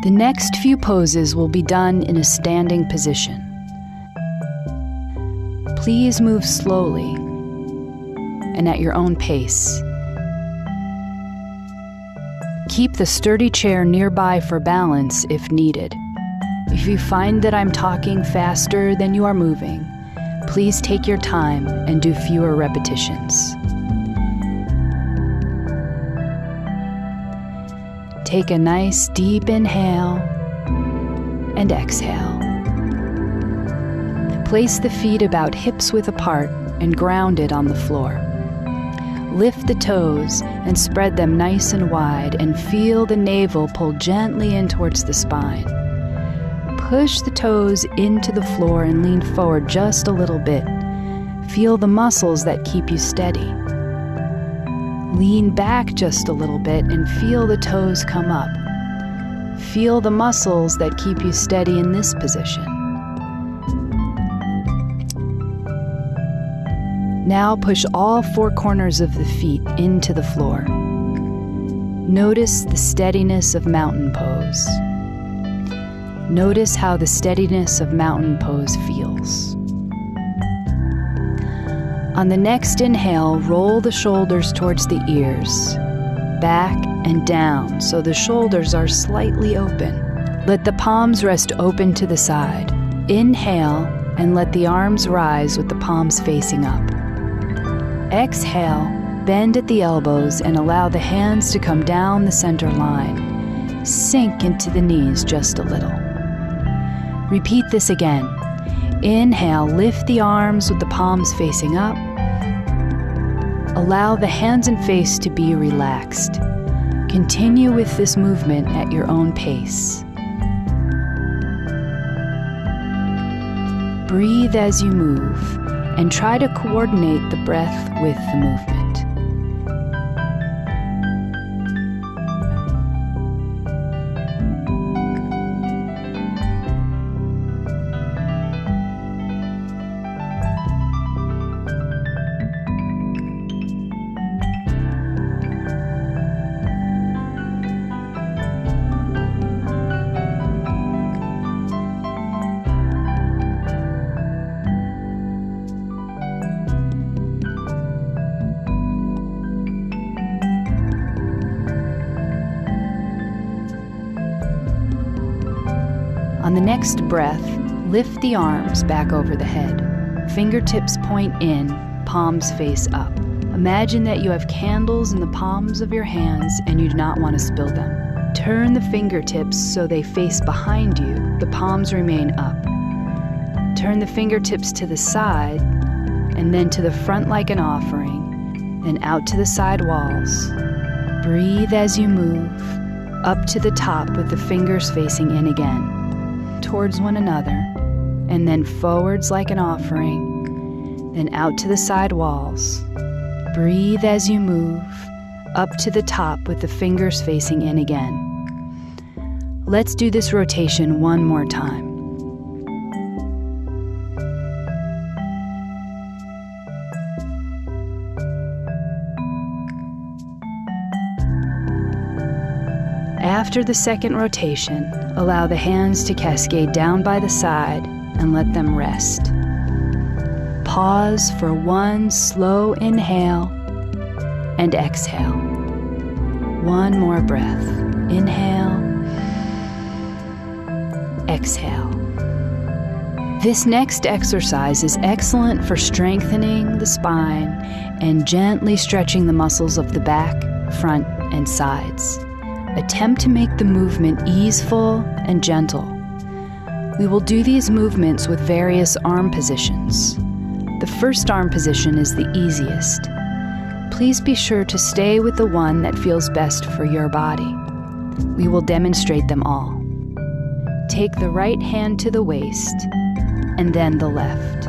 The next few poses will be done in a standing position. Please move slowly and at your own pace. Keep the sturdy chair nearby for balance if needed. If you find that I'm talking faster than you are moving, please take your time and do fewer repetitions. Take a nice deep inhale and exhale. Place the feet about hips width apart and grounded on the floor. Lift the toes and spread them nice and wide and feel the navel pull gently in towards the spine. Push the toes into the floor and lean forward just a little bit. Feel the muscles that keep you steady. Lean back just a little bit and feel the toes come up. Feel the muscles that keep you steady in this position. Now push all four corners of the feet into the floor. Notice the steadiness of mountain pose. Notice how the steadiness of mountain pose feels. On the next inhale, roll the shoulders towards the ears, back and down so the shoulders are slightly open. Let the palms rest open to the side. Inhale and let the arms rise with the palms facing up. Exhale, bend at the elbows and allow the hands to come down the center line. Sink into the knees just a little. Repeat this again. Inhale, lift the arms with the palms facing up. Allow the hands and face to be relaxed. Continue with this movement at your own pace. Breathe as you move and try to coordinate the breath with the movement. On the next breath, lift the arms back over the head. Fingertips point in, palms face up. Imagine that you have candles in the palms of your hands and you do not want to spill them. Turn the fingertips so they face behind you. The palms remain up. Turn the fingertips to the side and then to the front like an offering, then out to the side walls. Breathe as you move, up to the top with the fingers facing in again, towards one another, and then forwards like an offering, then out to the side walls. Breathe as you move, up to the top with the fingers facing in again. Let's do this rotation one more time. After the second rotation, allow the hands to cascade down by the side and let them rest. Pause for one slow inhale and exhale. One more breath. Inhale, exhale. This next exercise is excellent for strengthening the spine and gently stretching the muscles of the back, front, and sides. Attempt to make the movement easeful and gentle. We will do these movements with various arm positions. The first arm position is the easiest. Please be sure to stay with the one that feels best for your body. We will demonstrate them all. Take the right hand to the waist and then the left.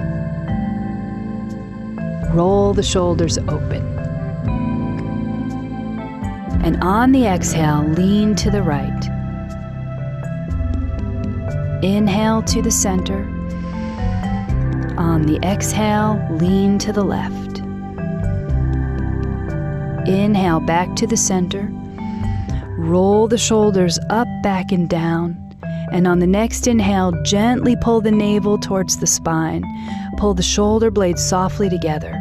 Roll the shoulders open. And on the exhale, lean to the right. Inhale to the center. On the exhale, lean to the left. Inhale back to the center. Roll the shoulders up, back, and down. And on the next inhale, gently pull the navel towards the spine. Pull the shoulder blades softly together.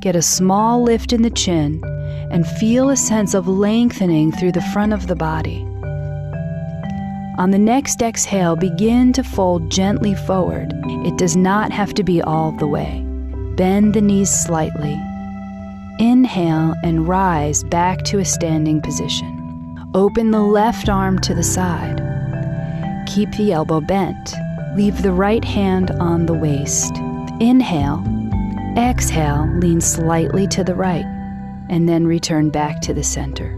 Get a small lift in the chin and feel a sense of lengthening through the front of the body. On the next exhale, begin to fold gently forward. It does not have to be all the way. Bend the knees slightly. Inhale and rise back to a standing position. Open the left arm to the side. Keep the elbow bent. Leave the right hand on the waist. Inhale. Exhale, lean slightly to the right, and then return back to the center.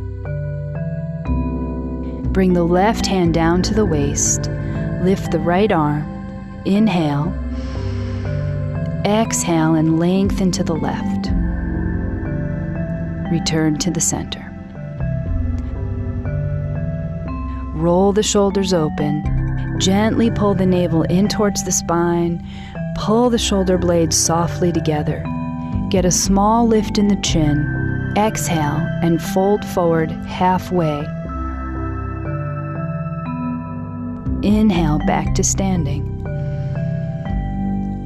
Bring the left hand down to the waist. Lift the right arm. Inhale. Exhale and lengthen to the left. Return to the center. Roll the shoulders open. Gently pull the navel in towards the spine. Pull the shoulder blades softly together. Get a small lift in the chin. Exhale and fold forward halfway. Inhale back to standing.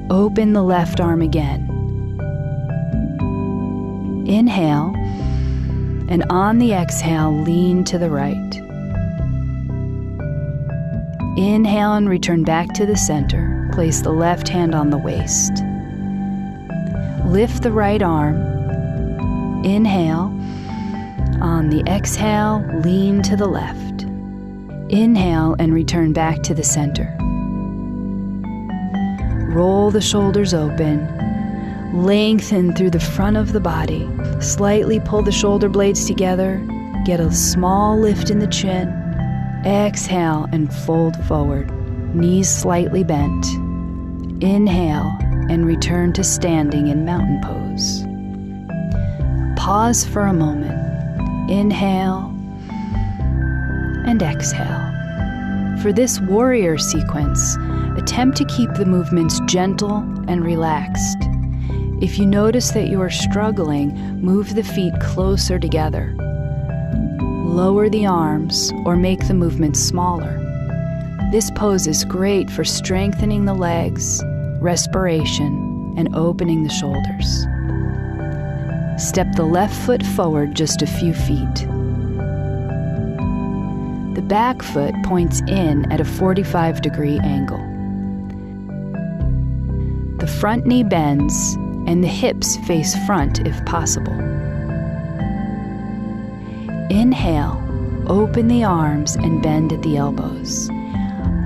Open the left arm again. Inhale, and on the exhale, lean to the right. Inhale and return back to the center. Place the left hand on the waist. Lift the right arm. Inhale. On the exhale, lean to the left. Inhale and return back to the center. Roll the shoulders open. Lengthen through the front of the body. Slightly pull the shoulder blades together. Get a small lift in the chin. Exhale and fold forward. Knees slightly bent. Inhale and return to standing in mountain pose. Pause for a moment. Inhale and exhale. For this warrior sequence, attempt to keep the movements gentle and relaxed. If you notice that you are struggling, move the feet closer together. Lower the arms or make the movements smaller. This pose is great for strengthening the legs, respiration, and opening the shoulders. Step the left foot forward just a few feet. The back foot points in at a 45-degree angle. The front knee bends and the hips face front if possible. Inhale, open the arms and bend at the elbows.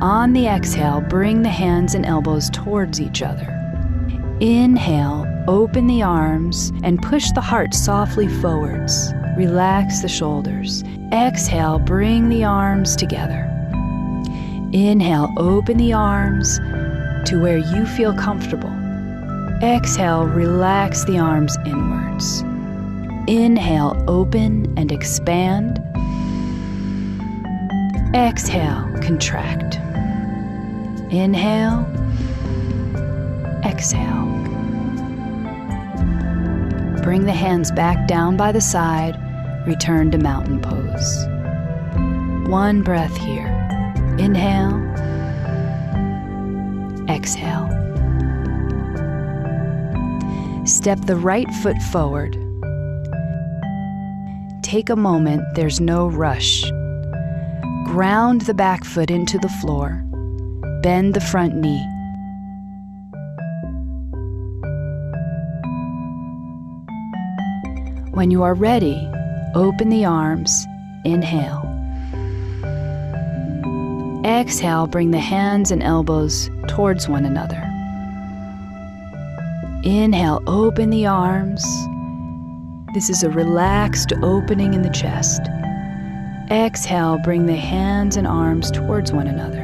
On the exhale, bring the hands and elbows towards each other. Inhale, open the arms and push the heart softly forwards. Relax the shoulders. Exhale, bring the arms together. Inhale, open the arms to where you feel comfortable. Exhale, relax the arms inwards. Inhale, open and expand. Exhale, contract. Inhale, exhale. Bring the hands back down by the side, return to mountain pose. one breath here. Inhale, exhale. Step the right foot forward. Take a moment, there's no rush. Ground the back foot into the floor. Bend the front knee. When you are ready, open the arms. Inhale. Exhale, bring the hands and elbows towards one another. Inhale, open the arms. This is a relaxed opening in the chest. Exhale, bring the hands and arms towards one another.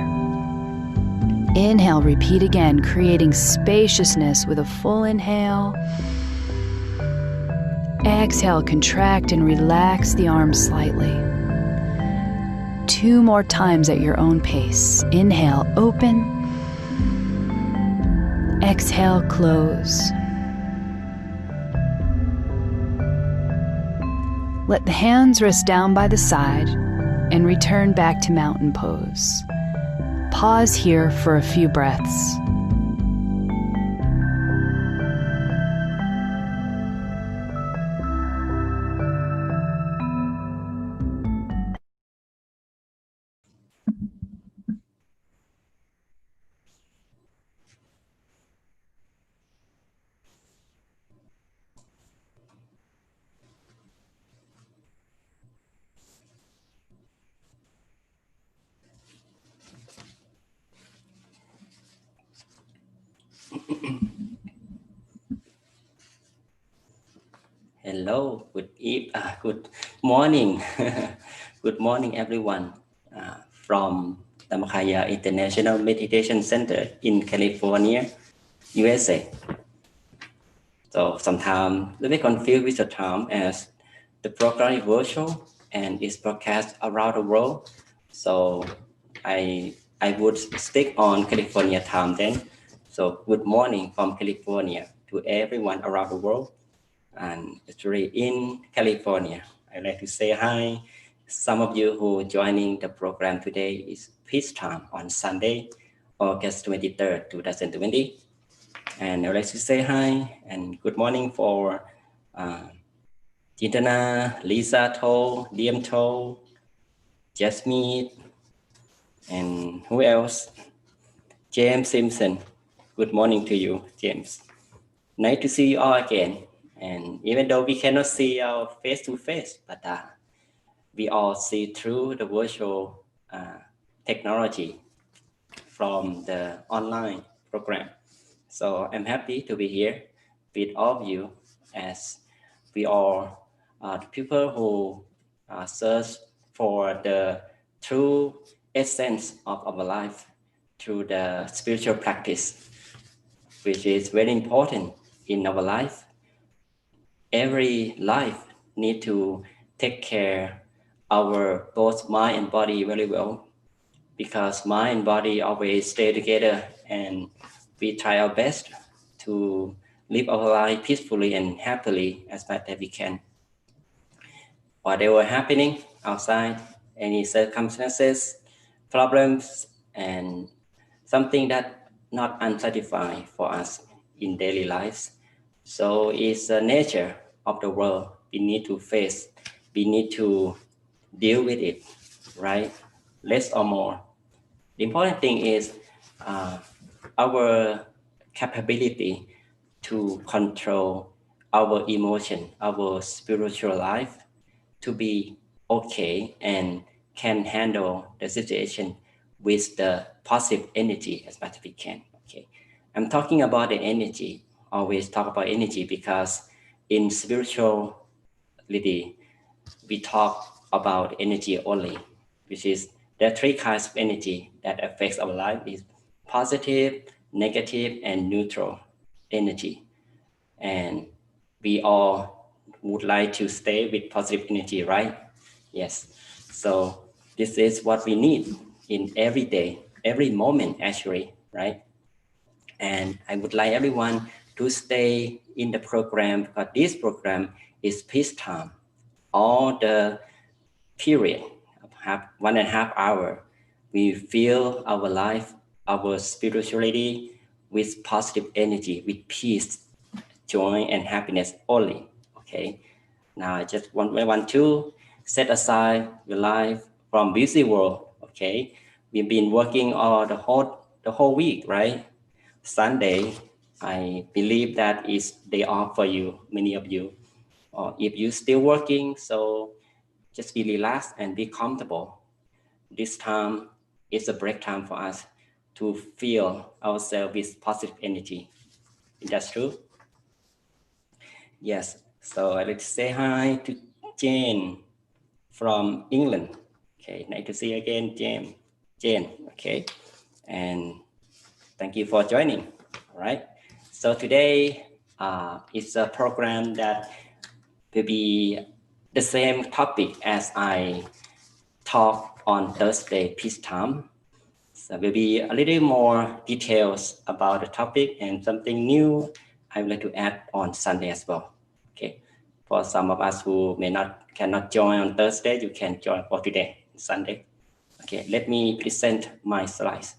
Inhale, repeat again, creating spaciousness with a full inhale. Exhale, contract and relax the arms slightly. 2 more times at your own pace. Inhale, open. Exhale, close. Let the hands rest down by the side and return back to mountain pose. Pause here for a few breaths. Hello, good morning. Good morning, everyone, from Dharma International Meditation Center in California, USA. So sometimes a little bit confused with the time as the program is virtual and is broadcast around the world. So I would stick on California time then. So good morning from California to everyone around the world. And especially in California, I'd like to say hi. Some of you who are joining the program today is peace time on Sunday, August 23rd, 2020. And I'd like to say hi and good morning for Jintana, Lisa To, Liam To, Jasmine, and who else? James Simpson. Good morning to you, James. Nice to see you all again. And even though we cannot see our face to face, but we all see through the virtual technology from the online program. So I'm happy to be here with all of you as we all are the people who search for the true essence of our life through the spiritual practice, which is very important in our life. Every life need to take care our both mind and body very well, because mind and body always stay together, and we try our best to live our life peacefully and happily as much as we can. Whatever happening outside, any circumstances, problems, and something that not unsatisfied for us in daily lives. So it's the nature of the world. We need to face, we need to deal with it, right? Less or more. The important thing is our capability to control our emotion, our spiritual life, to be okay and can handle the situation with the positive energy as much as we can. Okay, I'm talking about the energy. Always talk about energy because in spirituality we talk about energy only, which is there are 3 kinds of energy that affects our life: is positive, negative, and neutral energy. And we all would like to stay with positive energy, right? Yes. So this is what we need in every day, every moment actually, right? And I would like everyone to stay in the program, because this program is peace time. All the period, 1.5 hour, we fill our life, our spirituality with positive energy, with peace, joy, and happiness only. Okay. Now I just want to set aside your life from busy world. Okay. We've been working all the whole week, right? Sunday, I believe that is day off for you, many of you. Or if you're still working, so just be relaxed and be comfortable. This time is a break time for us to fill ourselves with positive energy. Is that true? Yes. So I'd like to say hi to Jane from England. Okay, nice to see you again, Jane. Okay, and thank you for joining. All right. So today it's a program that will be the same topic as I talk on Thursday peace time. So will be a little more details about the topic and something new I would like to add on Sunday as well. Okay. For some of us who cannot join on Thursday, you can join for today, Sunday. Okay, let me present my slides.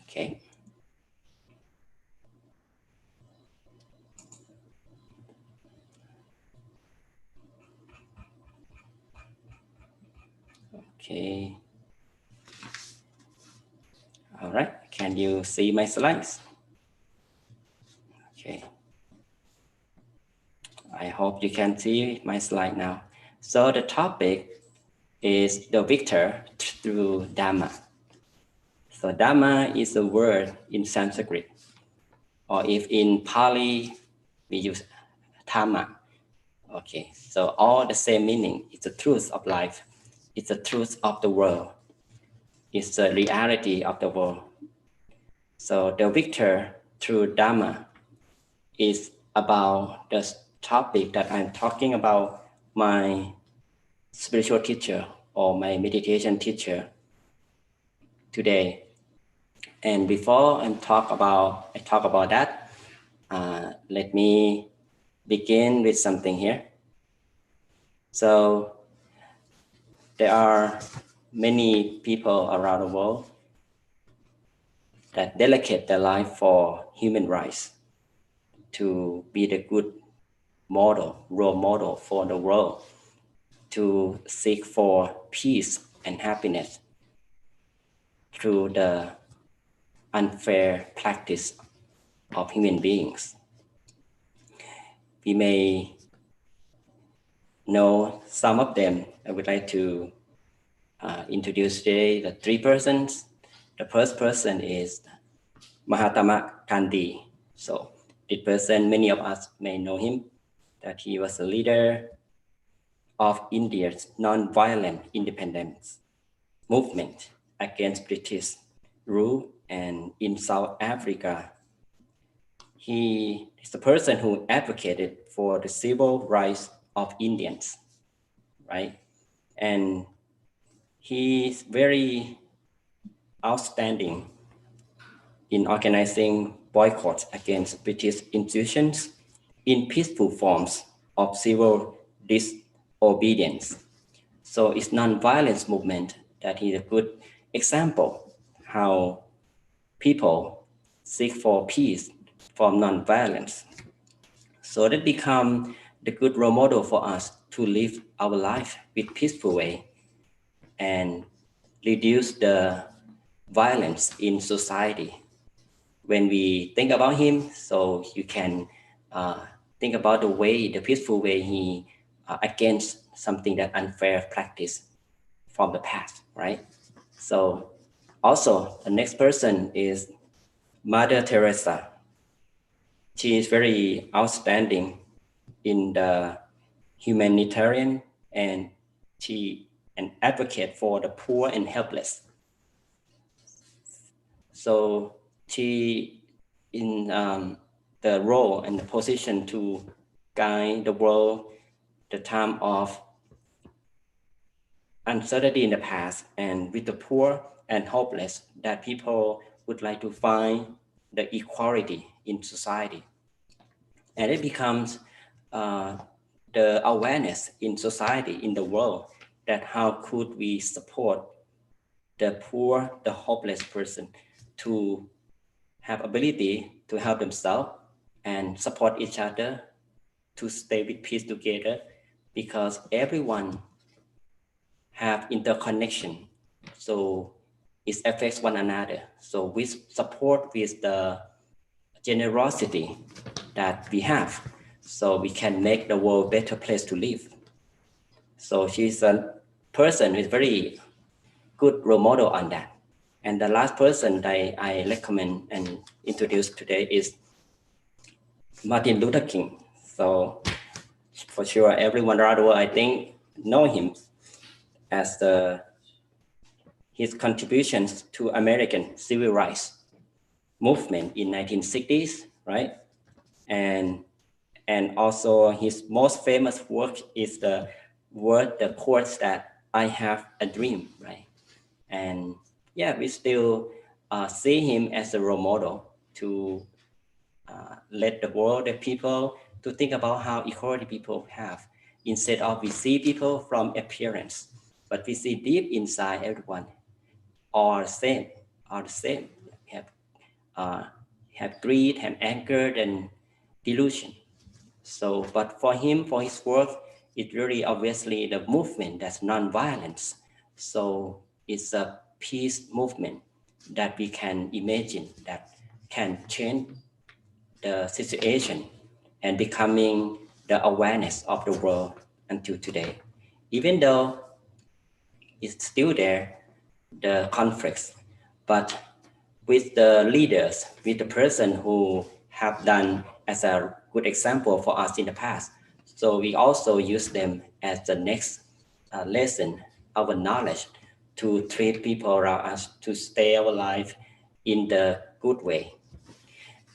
Okay. Okay. All right. Can you see my slides? Okay. I hope you can see my slide now. So the topic is the victor through Dharma. So Dharma is a word in Sanskrit, or if in Pali, we use Dharma. Okay, so all the same meaning. It's the truth of life. It's the truth of the world. It's the reality of the world. So the victor through Dharma is about the topic that I'm talking about my spiritual teacher or my meditation teacher today. And before I talk about that, let me begin with something here. So there are many people around the world that dedicate their life for human rights, to be the good role model for the world, to seek for peace and happiness through the unfair practice of human beings. We may know some of them. I would like to introduce today the three persons. The first person is Mahatma Gandhi. So this person, many of us may know him, that he was a leader of India's non-violent independence movement against British rule. And in South Africa, he is the person who advocated for the civil rights of Indians, right? And he's very outstanding in organizing boycotts against British institutions in peaceful forms of civil disobedience. So it's non-violence movement that is a good example how people seek for peace from non-violence. So that become the good role model for us to live our life with peaceful way and reduce the violence in society. When we think about him, so you can think about the peaceful way he against something that unfair practice from the past, right? So also the next person is Mother Teresa. She is very outstanding in the humanitarian, and she an advocate for the poor and helpless. So she in the role and the position to guide the world the time of uncertainty in the past, and with the poor and hopeless, that people would like to find the equality in society. And it becomes the awareness in society, in the world, that how could we support the poor, the hopeless person to have ability to help themselves and support each other to stay with peace together, because everyone have interconnection. So it affects one another. So we support with the generosity that we have, so we can make the world a better place to live. So she's a person who's very good role model on that. And the last person that I recommend and introduce today is Martin Luther King. So for sure, everyone around the world, I think, know him as his contributions to American civil rights movement in 1960s, right? And also his most famous work is the quotes that I have a dream, right? And yeah, we still see him as a role model to let the world, the people, to think about how equality people have, instead of we see people from appearance, but we see deep inside everyone are the same, have greed, have anger, and delusion. So, but for him, for his work, it's really obviously the movement that's non-violence. So it's a peace movement that we can imagine that can change the situation and becoming the awareness of the world until today. Even though it's still there, the conflicts, but with the leaders, with the person who have done as a good example for us in the past. So we also use them as the next lesson, our knowledge to treat people around us to stay our life in the good way.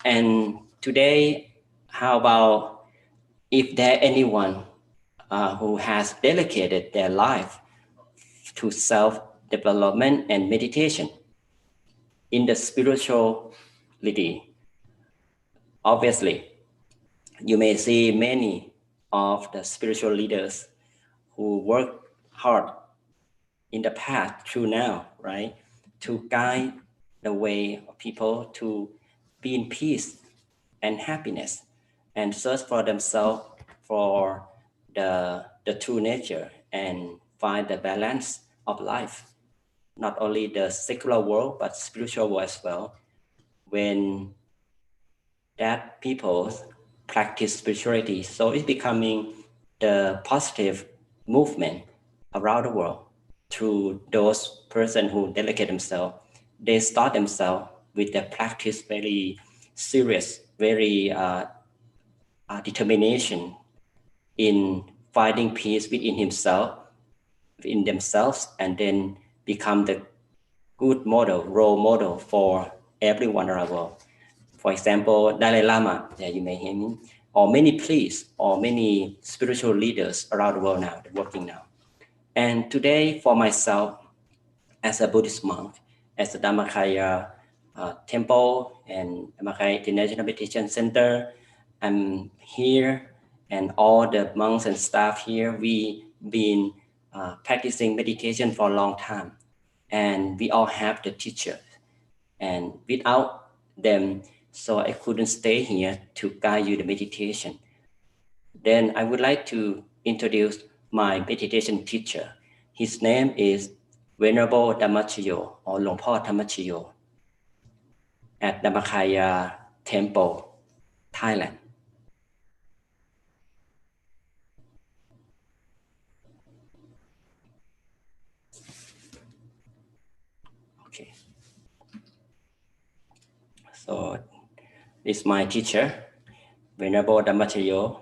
And today, how about if there anyone who has dedicated their life to self-development and meditation in the spirituality? Obviously, you may see many of the spiritual leaders who work hard in the past through now, right? To guide the way of people to be in peace and happiness and search for themselves for the true nature and find the balance of life, not only the secular world, but spiritual world as well. When that people practice spirituality, so it's becoming the positive movement around the world through those persons who dedicate themselves. They start themselves with their practice very serious, very determination in finding peace within themselves, and then become the good model, role model for everyone around the world. For example, Dalai Lama, that you may hear him, or many priests, or many spiritual leaders around the world now, working now. And today, for myself, as a Buddhist monk, as a Dhammakaya temple and Dhammakaya International Meditation Center, I'm here, and all the monks and staff here, we been practicing meditation for a long time, and we all have the teacher, and without them, so I couldn't stay here to guide you the meditation. Then I would like to introduce my meditation teacher. His name is Venerable Dhammachayo, or Longpo Dhammachayo, at Dhammakaya Temple, Thailand. Okay. So this is my teacher, Venerable Dhammachayo.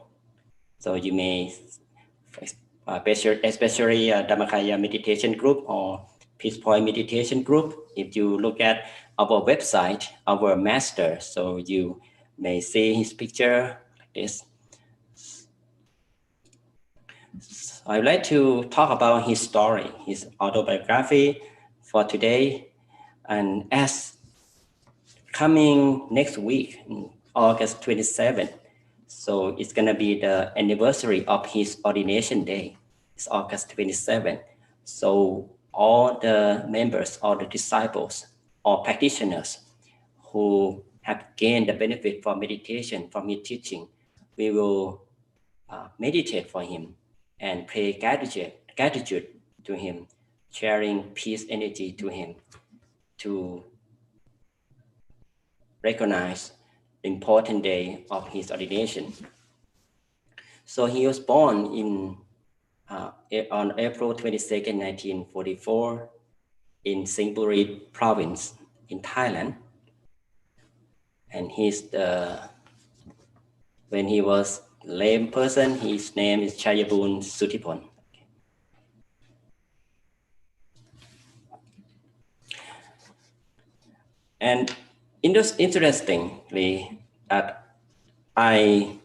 So you may, especially Dhammakaya meditation group or Peace Point meditation group, if you look at our website, our master, so you may see his picture like this. So I'd like to talk about his story, his autobiography for today. And as coming next week, August 27th, so it's going to be the anniversary of his ordination day. It's August 27th. So all the members, all the disciples, or practitioners who have gained the benefit from meditation, from his teaching, we will meditate for him and pray gratitude to him, sharing peace energy to him to recognize the important day of his ordination. So he was born on April 22nd, 1944 in Singapore province in Thailand. And when he was lame person, his name is Chayabun Sutipon. And interestingly, that I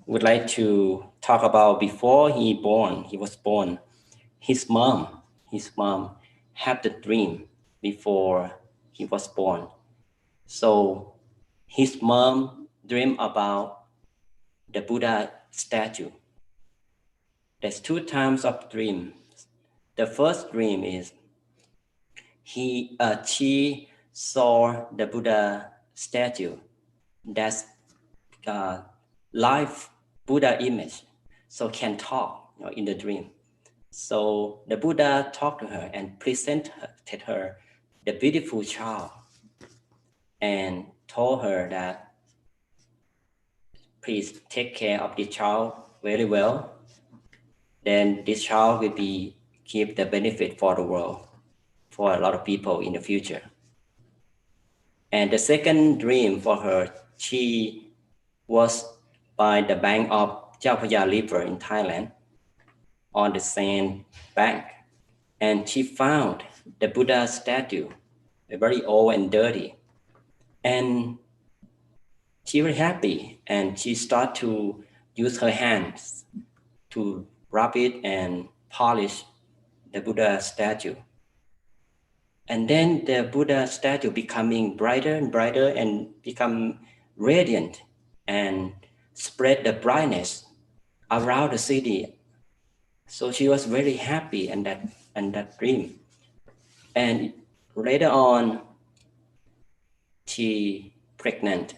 would like to talk about before he was born, his mom had the dream before he was born. So his mom dreamed about the Buddha statue. There's two times of dreams. The first dream is she saw the Buddha statue that's live Buddha image, so can talk in the dream. So the Buddha talked to her and presented her the beautiful child and told her that please take care of the child very well. Then this child will give the benefit for the world, for a lot of people in the future. And the second dream for her, she was by the bank of Chao Phraya River in Thailand, on the sand bank, and she found the Buddha statue, very old and dirty. And she was happy, and she started to use her hands to rub it and polish the Buddha statue. And then the Buddha statue becoming brighter and brighter and become radiant and spread the brightness around the city. So she was very happy in that dream. And later on, she pregnant.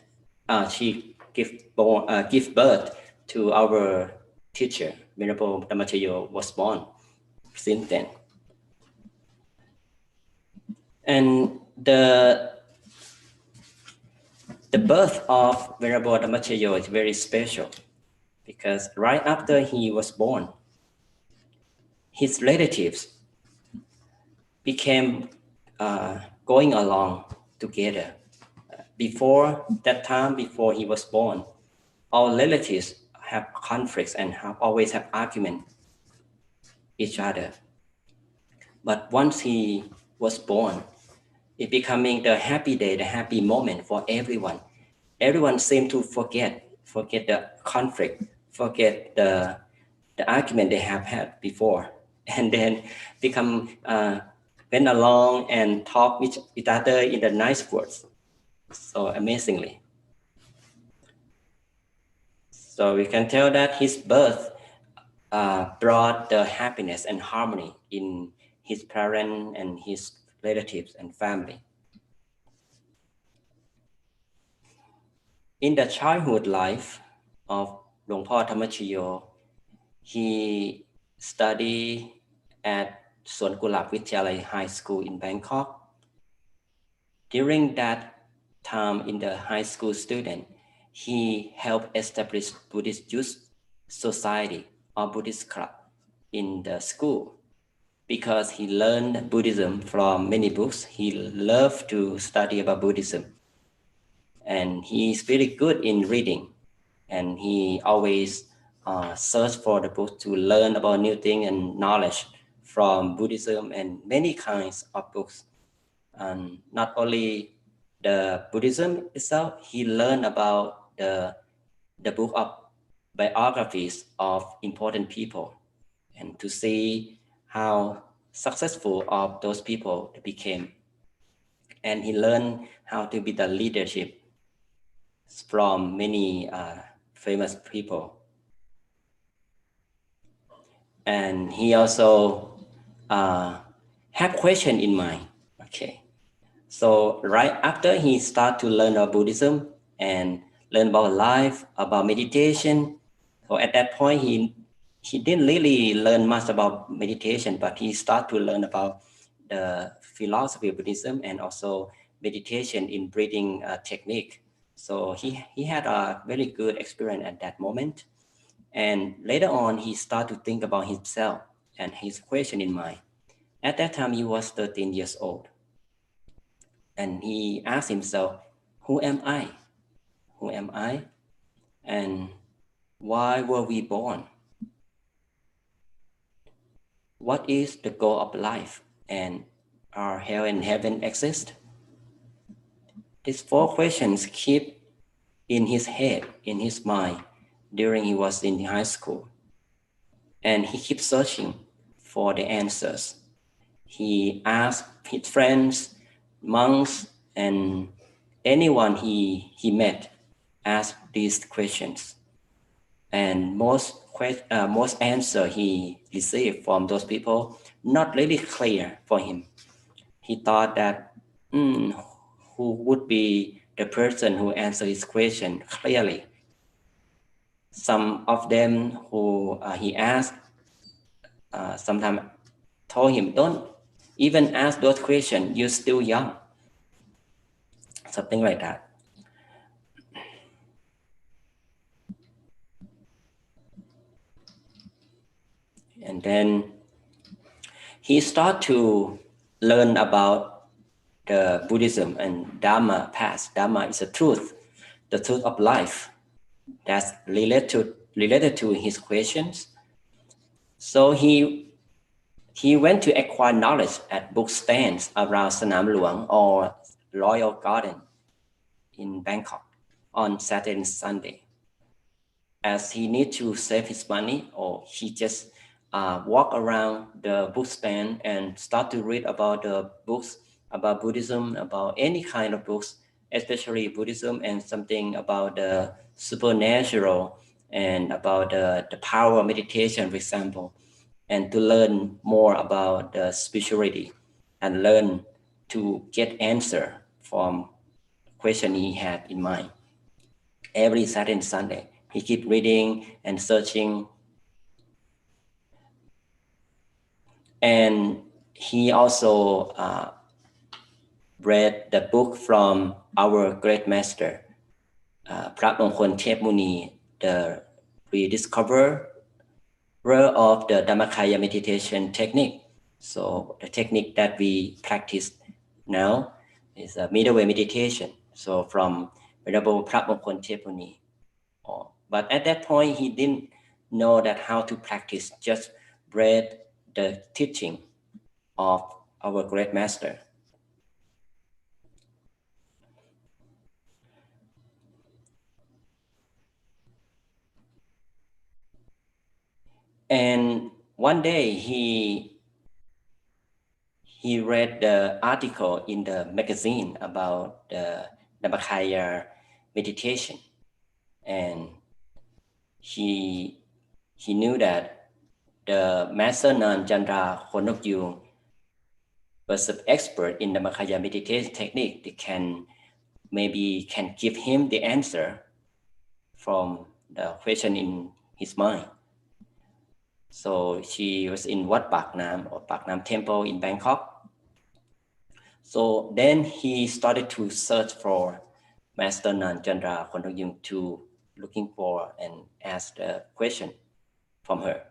She give birth to our teacher. Venerable Dhammachayo was born since then. And the birth of Venerable Dhammachayo is very special because right after he was born, his relatives became going along together. Before that time, before he was born, our relatives have conflicts and always have argument each other. But once he was born, it becoming the happy day, the happy moment for everyone. Everyone seemed to forget the conflict, forget the argument they have had before, and then become went along and talk with each other in the nice words. So amazingly. So we can tell that his birth brought the happiness and harmony in his parents and his relatives and family. In the childhood life of Luang Por Dhammachayo, he studied at Suan Kulap Vidyalai High School in Bangkok. During that time in the high school student, he helped establish Buddhist Youth Society or Buddhist Club in the school because he learned Buddhism from many books. He loved to study about Buddhism. And he's very good in reading. And he always search for the book to learn about new things and knowledge from Buddhism and many kinds of books. And not only the Buddhism itself, he learned about the book of biographies of important people and to see how successful of those people became. and he learned how to be the leadership from many famous people. And he also have question in mind. Okay, so right after he start to learn about Buddhism and learn about life, about meditation. So at that point, he didn't really learn much about meditation, but he start to learn about the philosophy of Buddhism and also meditation in breathing technique. So he had a very good experience at that moment. And later on, he started to think about himself and his question in mind. At that time, he was 13 years old. And he asked himself, who am I? Who am I? And why were we born? What is the goal of life? And are hell and heaven exist? These four questions keep in his head, in his mind, during he was in high school. And he keeps searching for the answers. He asked his friends, monks, and anyone he met, asked these questions. And most answer he received from those people not really clear for him. He thought that who would be the person who answer his question clearly. Some of them who he asked sometimes told him, don't even ask those questions, you're still young. Something like that. And then he started to learn about the Buddhism and Dharma path. Dharma is the truth of life that's related to his questions. So he went to acquire knowledge at book stands around Sanam Luang or Royal Garden in Bangkok on Saturday and Sunday. As he need to save his money, or he just walk around the book stand and start to read about the books about Buddhism, about any kind of books, especially Buddhism, and something about the supernatural and about the power of meditation, for example, and to learn more about the spirituality and learn to get answer from question he had in mind. Every Saturday and Sunday, he keep reading and searching. And he also read the book from our great master, Pramongkol Thep Muni, the rediscoverer of the Dhammakaya meditation technique. So the technique that we practice now is a middle way meditation. So from Venerable Pramongkol Thep Muni. But at that point, he didn't know that how to practice, just read the teaching of our great master. And one day he read the article in the magazine about the Dhammakaya meditation. And he knew that the Master Nan Chandra Khonokyu was an expert in the Dhammakaya meditation technique. They can give him the answer from the question in his mind. So she was in Wat Pak Nam or Pak Nam Temple in Bangkok. So then he started to search for Master Nan Chandra Khonokyu to looking for and ask the question from her.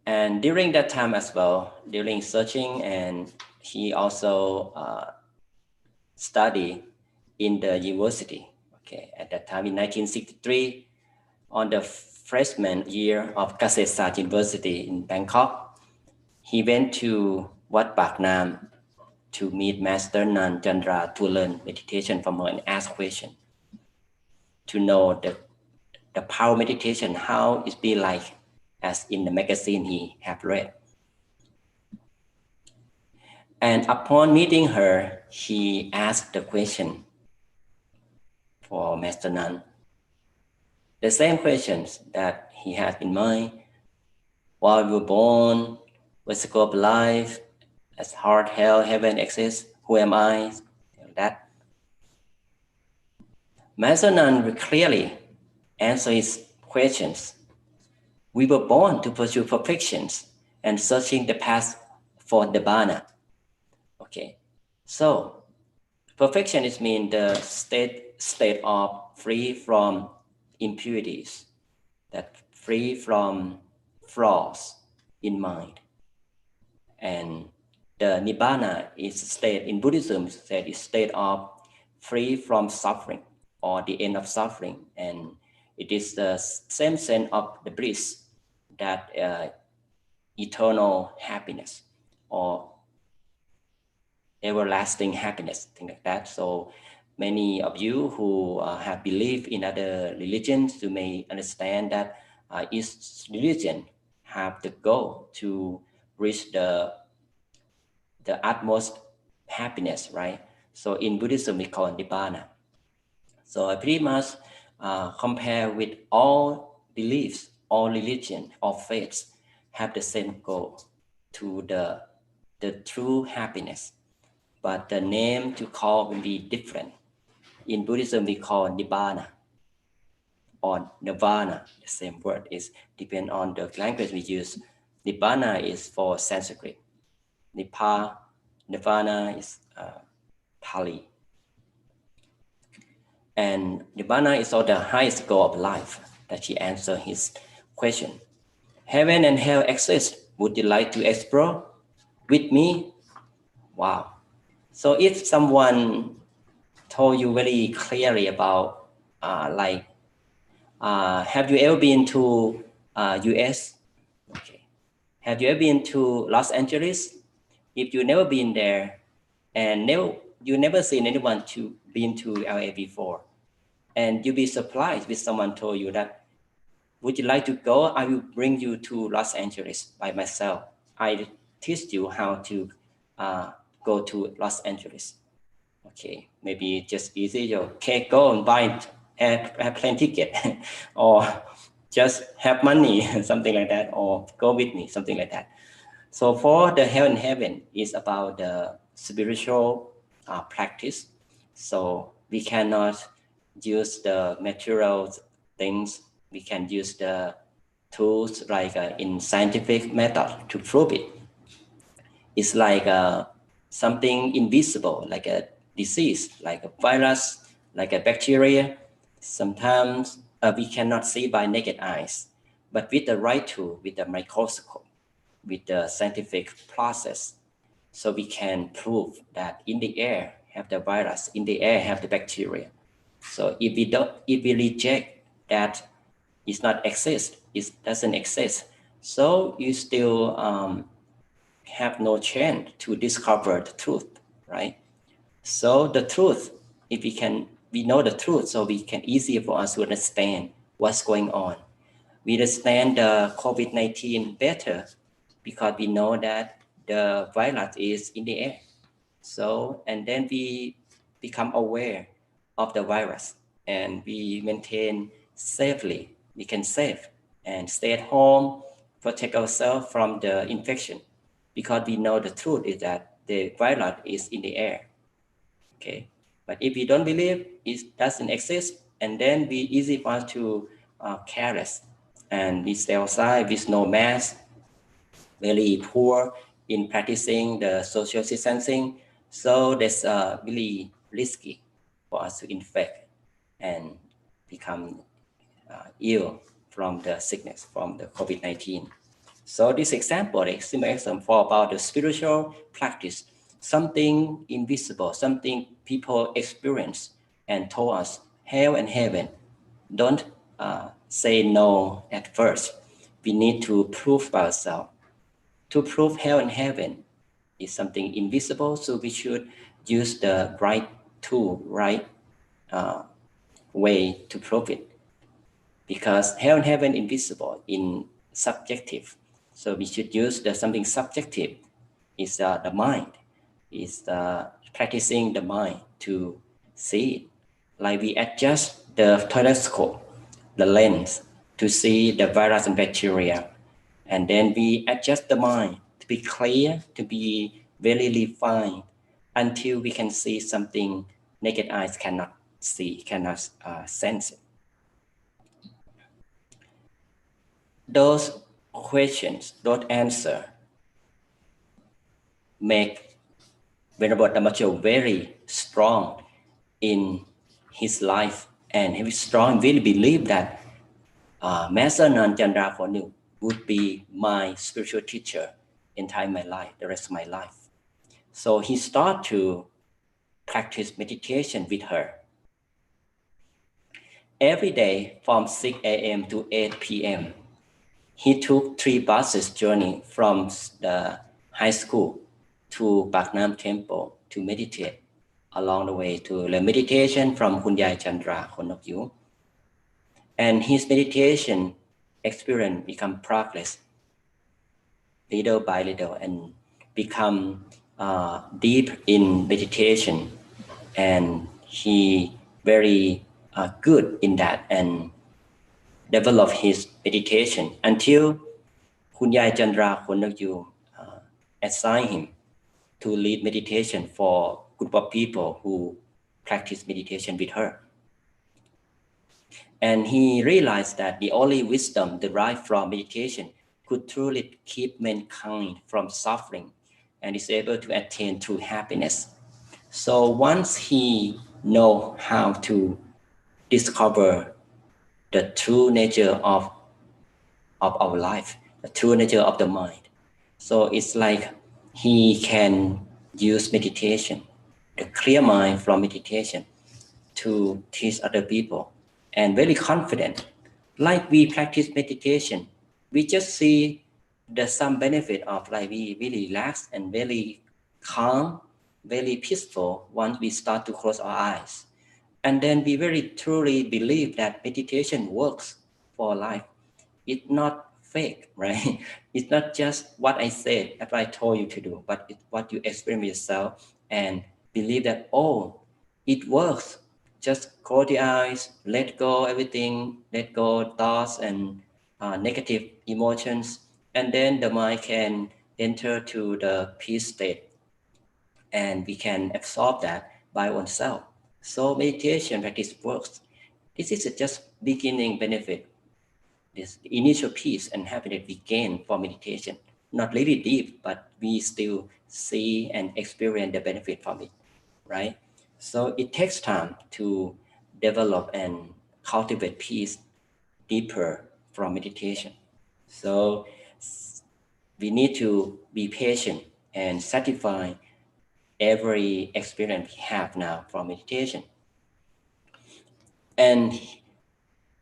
And during that time as well, during searching, and he also studied in the university. Okay, at that time in 1963, on the freshman year of Kasetsart University in Bangkok, he went to Wat Pak Nam to meet Master Nan Chandra to learn meditation from her and ask questions to know the power meditation, how it be like as in the magazine he have read. And upon meeting her, he asked the question for Master Nan. The same questions that he had in mind. Why we were born? What's the goal of life? As heart, hell, heaven exists? Who am I? That. Master Nan will clearly answer his questions. We were born to pursue perfections and searching the path for Dharma. Okay, so perfection is mean the state of free from impurities, that free from flaws in mind. And the Nibbana is state in Buddhism that is state of free from suffering or the end of suffering. And it is the same sense of the bliss, that eternal happiness or everlasting happiness, thing like that. So many of you who have believed in other religions, you may understand that each religion have the goal to reach the utmost happiness, right? So in Buddhism, we call it Nibbana. So I pretty much compare with all beliefs, all religion, all faiths have the same goal to the true happiness. But the name to call will be different. In Buddhism, we call Nibbana or Nirvana. The same word is depend on the language we use. Nibbana is for Sanskrit. Nirvana is Pali. And Nibbana is all the highest goal of life, that she answered his question. Heaven and hell exist. Would you like to explore with me? Wow. So if someone told you very clearly about have you ever been to US? Okay. Have you ever been to Los Angeles? If you never been there and you never seen anyone to been to LA before, and you'll be surprised if someone told you that, would you like to go? I will bring you to Los Angeles by myself. I teach you how to go to Los Angeles. Okay, maybe just easy. You okay, go and buy airplane ticket, or just have money, something like that, or go with me, something like that. So for the hell and heaven is about the spiritual practice. So we cannot use the material things. We can use the tools like in scientific method to prove it. It's like something invisible, like a disease, like a virus, like a bacteria. Sometimes we cannot see by naked eyes, but with the right tool, with the microscope, with the scientific process, so we can prove that in the air have the virus, in the air have the bacteria. So if we reject that it's not exist, it doesn't exist, so you still have no chance to discover the truth, right? So the truth, if we know the truth, so we can easier for us to understand what's going on. We understand the COVID-19 better because we know that the virus is in the air. So, and then we become aware of the virus and we maintain safely. We can save and stay at home, protect ourselves from the infection, because we know the truth is that the virus is in the air. Okay, but if we don't believe it doesn't exist, and then we easy for us to careless, and we stay outside with no mask, very poor in practicing the social distancing. So that's really risky for us to infect and become ill from the sickness, from the COVID-19. So this example is simple example about the spiritual practice, something invisible, something people experience and told us, hell and heaven. Don't say no at first. We need to prove by ourselves. To prove hell and heaven is something invisible, so we should use the right tool, right way to prove it. Because hell and heaven invisible in subjective, so we should use something subjective is the mind. is practicing the mind to see it. Like we adjust the telescope, the lens, to see the virus and bacteria. And then we adjust the mind to be clear, to be very refined, until we can see something naked eyes cannot see, cannot sense it. Those questions, those answers make Venerable Dhammacho very strong in his life, and he was strong, really believe that Master Chandra Phonu would be my spiritual teacher entire my life, the rest of my life. So he started to practice meditation with her every day from 6 a.m. to 8 p.m. He took 3 buses journey from the high school to Paknam Temple to meditate. Along the way to the meditation from Kunyai Chandra Khonokyu. And his meditation experience become progress little by little and become deep in meditation. And he very good in that and develop his meditation until Kunyai Chandra Khonokyu assigned him to lead meditation for a group of people who practice meditation with her. And he realized that the only wisdom derived from meditation could truly keep mankind from suffering and is able to attain true happiness. So once he know how to discover the true nature of our life, the true nature of the mind. So it's like he can use meditation, the clear mind from meditation, to teach other people, and very confident. Like we practice meditation, we just see the some benefit of like we really relax and very calm, very peaceful once we start to close our eyes. And then we very truly believe that meditation works for life. It's not fake, right? It's not just what I said, what I told you to do, but it's what you experience yourself and believe that, oh, it works. Just close the eyes, let go everything, let go thoughts and negative emotions, and then the mind can enter to the peace state, and we can absorb that by oneself. So meditation practice works. This is just beginning benefit, this initial peace and happiness we gain from meditation. Not really deep, but we still see and experience the benefit from it, right? So it takes time to develop and cultivate peace deeper from meditation. So we need to be patient and satisfy every experience we have now from meditation. And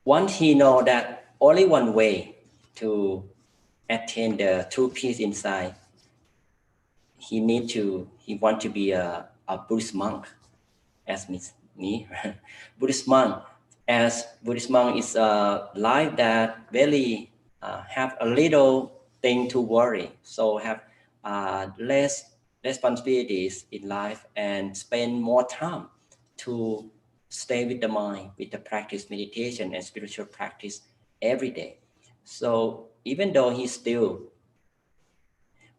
once he know that only one way to attain the true peace inside, he want to be a Buddhist monk as me. Buddhist monk, as Buddhist monk is a life that really have a little thing to worry. So have less responsibilities in life and spend more time to stay with the mind, with the practice meditation and spiritual practice every day. So even though he still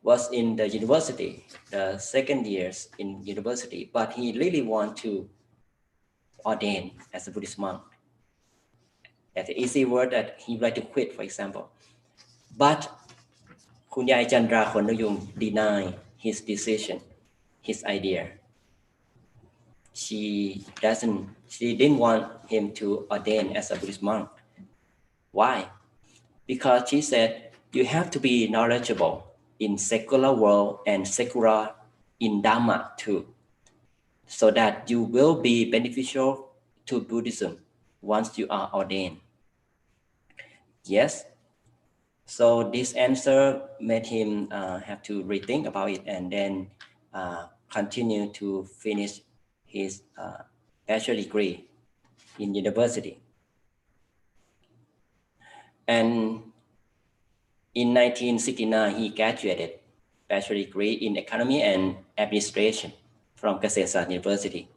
was in the university, the second years in university, but he really want to ordain as a Buddhist monk. That's an easy word that he would like to quit, for example. But Kunyai Chandra Khonayung denied his decision, his idea. She didn't want him to ordain as a Buddhist monk. Why? Because she said, you have to be knowledgeable in secular world and secular in Dharma too, so that you will be beneficial to Buddhism once you are ordained. Yes. So this answer made him have to rethink about it and then continue to finish his bachelor degree in university. And in 1969, he graduated bachelor degree in economy and administration from Kasetsart University.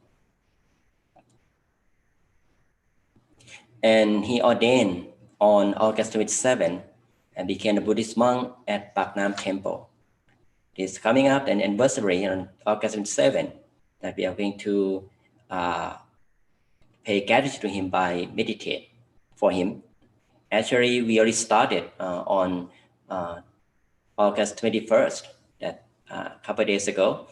And he ordained on August 27 and became a Buddhist monk at Pak Nam Temple. It's coming up an anniversary on August 27 that we are going to pay gratitude to him by meditate for him. Actually, we already started on August 21st, that a couple of days ago,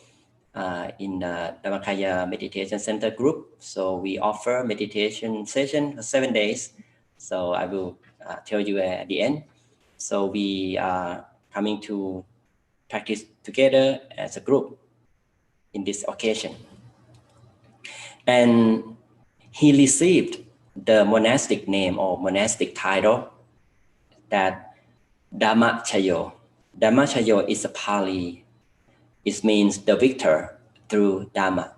in the Dhammakaya Meditation Center group. So we offer meditation session for 7 days. So I will tell you at the end. So we are coming to practice together as a group in this occasion. And he received the monastic name or monastic title that Dhamma Chayo. Dhamma Chayo is a Pali. It means the victor through Dhamma,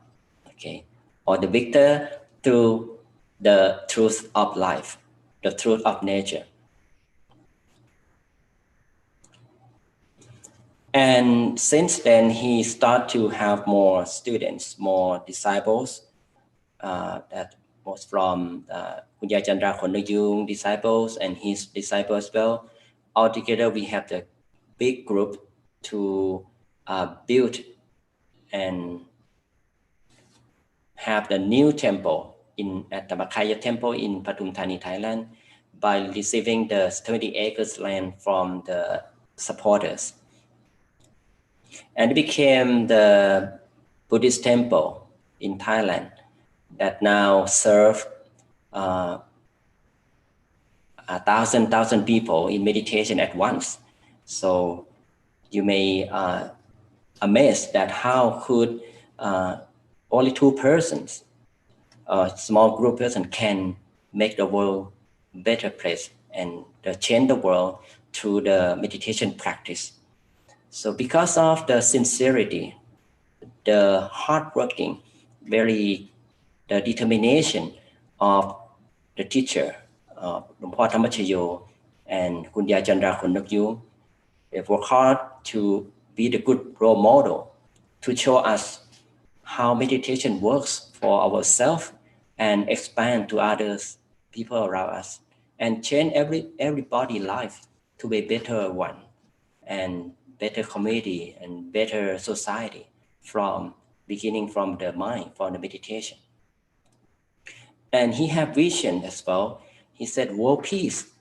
okay? Or the victor through the truth of life, the truth of nature. And since then, he started to have more students, more disciples. That was from Kunya Chandra Khonayung disciples and his disciples as well. Altogether, we have the big group to build and have the new temple at the Dhammakaya temple in Pathum Thani, Thailand, by receiving the 20 acres land from the supporters. And it became the Buddhist temple in Thailand that now serve 1,000 people in meditation at once. So you may amazed that how could only 2 persons, a small group person, can make the world a better place and change the world through the meditation practice. So because of the sincerity, the hardworking, the determination of the teacher, Luang Por Dhamma Chayo and Kunya Chandra Khonayung, they work hard to be the good role model to show us how meditation works for ourselves and expand to others, people around us, and change everybody's life to be a better one and better community and better society from beginning from the mind, from the meditation. And he had vision as well. He said world peace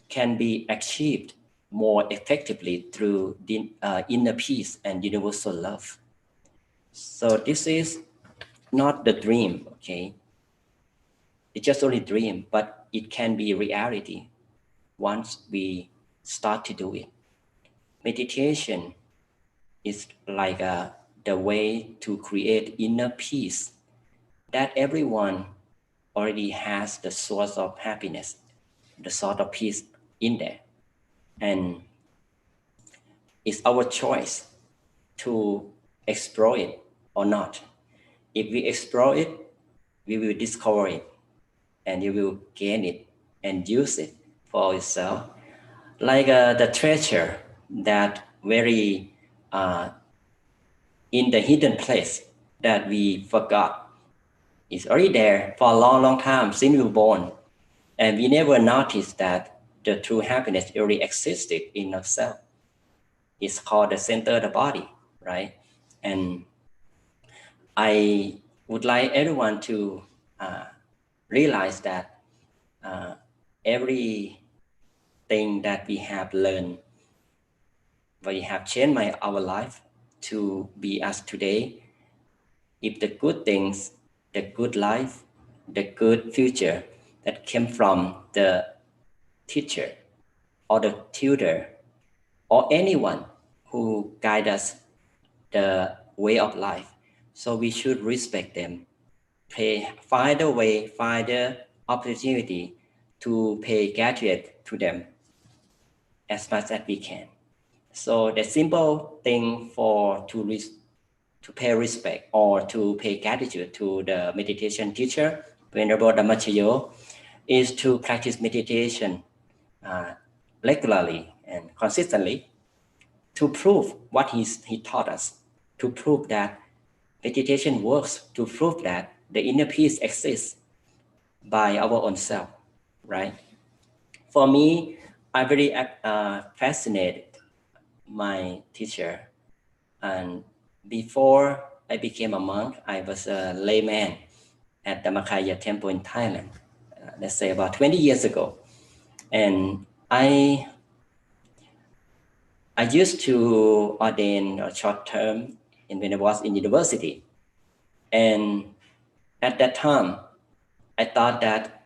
can be achieved more effectively through the inner peace and universal love. So this is not the dream, okay? It's just only dream, but it can be reality once we start to do it. Meditation is like the way to create inner peace that everyone already has the source of happiness, the source of peace in there. And it's our choice to explore it or not. If we explore it, we will discover it and you will gain it and use it for yourself. Like the treasure that very in the hidden place that we forgot. It's already there for a long time since we were born. And we never noticed that the true happiness already existed in ourselves. It's called the center of the body, right? And I would like everyone to realize that everything that we have learned, we have changed our life to be us today. If the good things, the good life, the good future that came from the teacher or the tutor or anyone who guide us the way of life. So we should respect them, find a way, find the opportunity to pay gratitude to them as much as we can. So the simple thing to pay respect or to pay gratitude to the meditation teacher, Venerable Dhamma Chayo, is to practice meditation regularly and consistently to prove what he taught us, to prove that meditation works, to prove that the inner peace exists by our own self, right? For me, I very fascinated my teacher, and before I became a monk, I was a layman at the Dhammakaya temple in Thailand, let's say about 20 years ago. And I used to ordain a short term when I was in university. And at that time, I thought that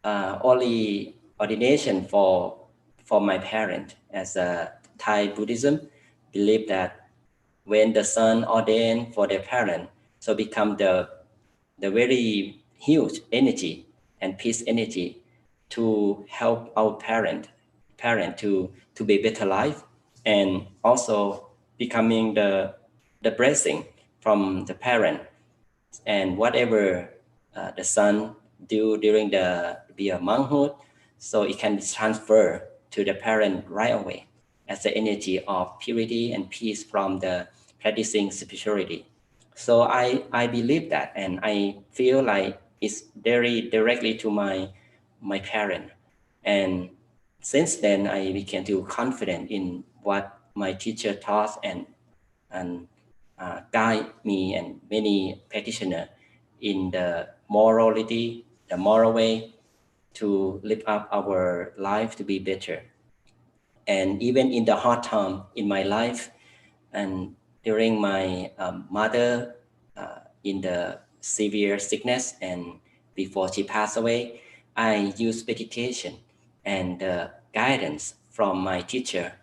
only ordination for my parent, as a Thai Buddhism believe that when the son ordained for their parent, so become the very huge energy and peace energy to help our parent to be better life, and also becoming the blessing from the parent, and whatever the son do during the be a monkhood, so it can be transferred to the parent right away as the energy of purity and peace from the practicing spirituality. So I believe that, and I feel like it's very directly to my parent. And since then, I became too confident in what my teacher taught, and guide me and many practitioners in the morality, the moral way to live up our life to be better. And even in the hard time in my life, and during my mother in the severe sickness, and before she passed away, I used meditation and guidance from my teacher.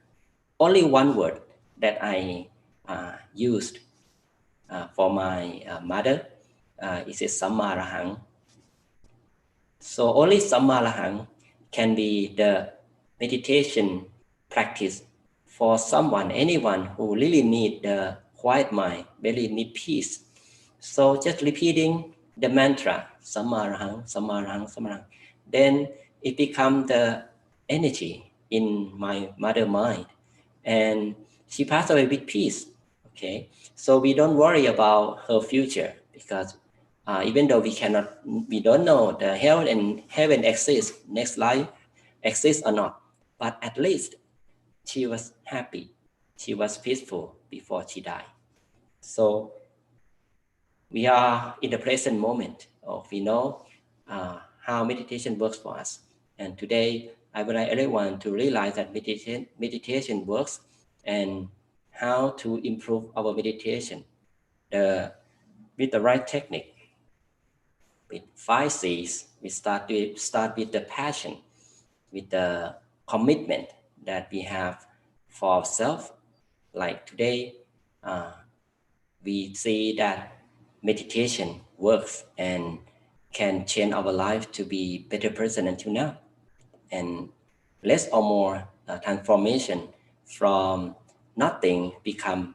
Only one word that I used for my mother is a Sammarahang. So only Sammarahang can be the meditation practice for someone, anyone who really need the quiet mind, really need peace. So just repeating the mantra, Sammarahang, Sammarahang, Sammarahang, then it becomes the energy in my mother mind. And she passed away with peace. Okay, so we don't worry about her future, because even though we don't know the hell and heaven exists, next life exists or not, but at least she was happy, she was peaceful before she died. So we are in the present moment, we know how meditation works for us. And today, I would like everyone to realize that meditation works, and how to improve our meditation with the right technique. With 5 C's, we start with the passion, with the commitment that we have for ourselves. Like today, we see that meditation works and can change our life to be better person until now, and less or more transformation from nothing become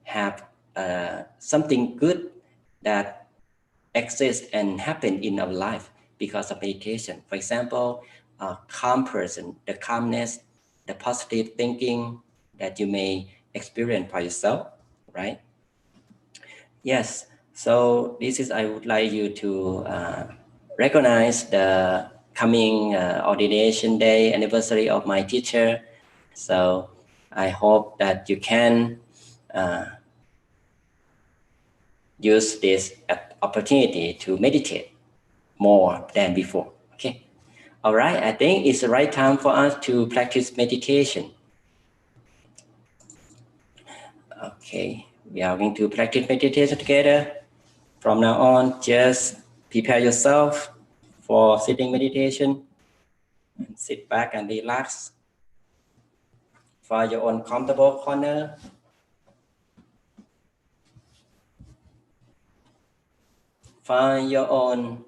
have something good that exists and happen in our life because of meditation. For example, a calm person, the calmness, the positive thinking that you may experience by yourself, right? Yes, so this is, I would like you to recognize the coming ordination day anniversary of my teacher. So I hope that you can use this opportunity to meditate more than before. Okay. All right. I think it's the right time for us to practice meditation. Okay. We are going to practice meditation together. From now on, just prepare yourself for sitting meditation. And sit back and relax. Find your own comfortable corner. Find your own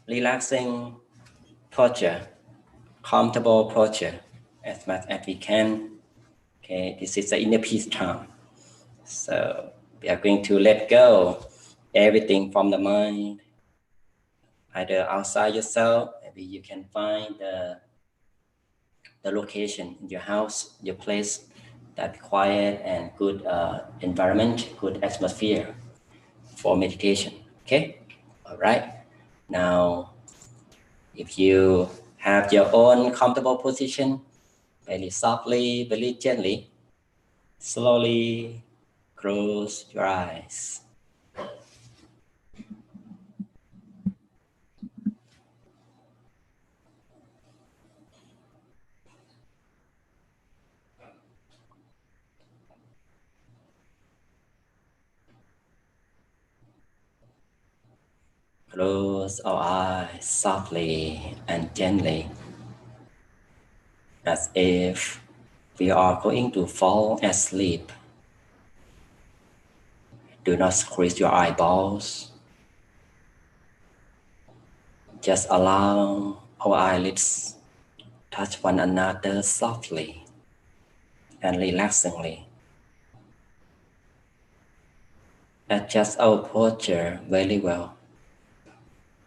relaxing posture, comfortable posture as much as we can. Okay, this is the inner peace time. So we are going to let go everything from the mind, either outside yourself, maybe you can find the the location, your house, your place, that quiet and good environment, good atmosphere for meditation. Okay, all right. Now, if you have your own comfortable position, very softly, very gently, slowly close your eyes. Close our eyes softly and gently, as if we are going to fall asleep. Do not squeeze your eyeballs. Just allow our eyelids touch one another softly and relaxingly. Adjust our posture very well.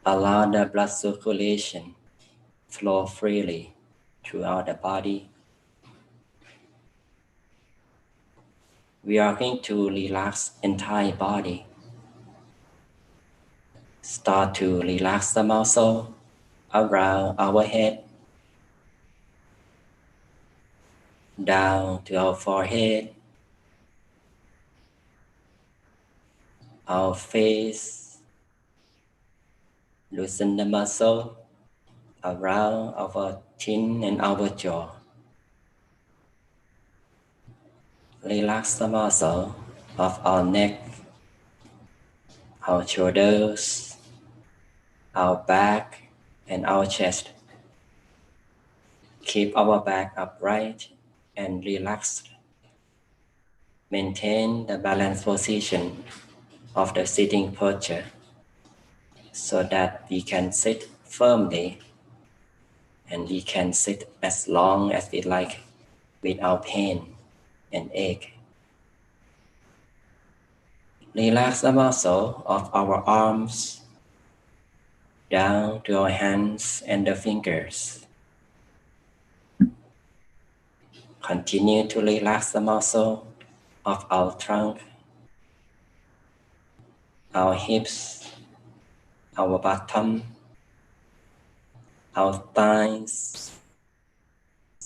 Allow the blood circulation flow freely throughout the body. We are going to relax entire body. Start to relax the muscle around our head, down to our forehead, our face. Loosen the muscle around our chin and our jaw. Relax the muscle of our neck, our shoulders, our back, and our chest. Keep our back upright and relaxed. Maintain the balanced position of the sitting posture so that we can sit firmly and we can sit as long as we like without pain and ache. Relax the muscle of our arms down to our hands and the fingers. Continue to relax the muscle of our trunk, our hips, our bottom, our thighs,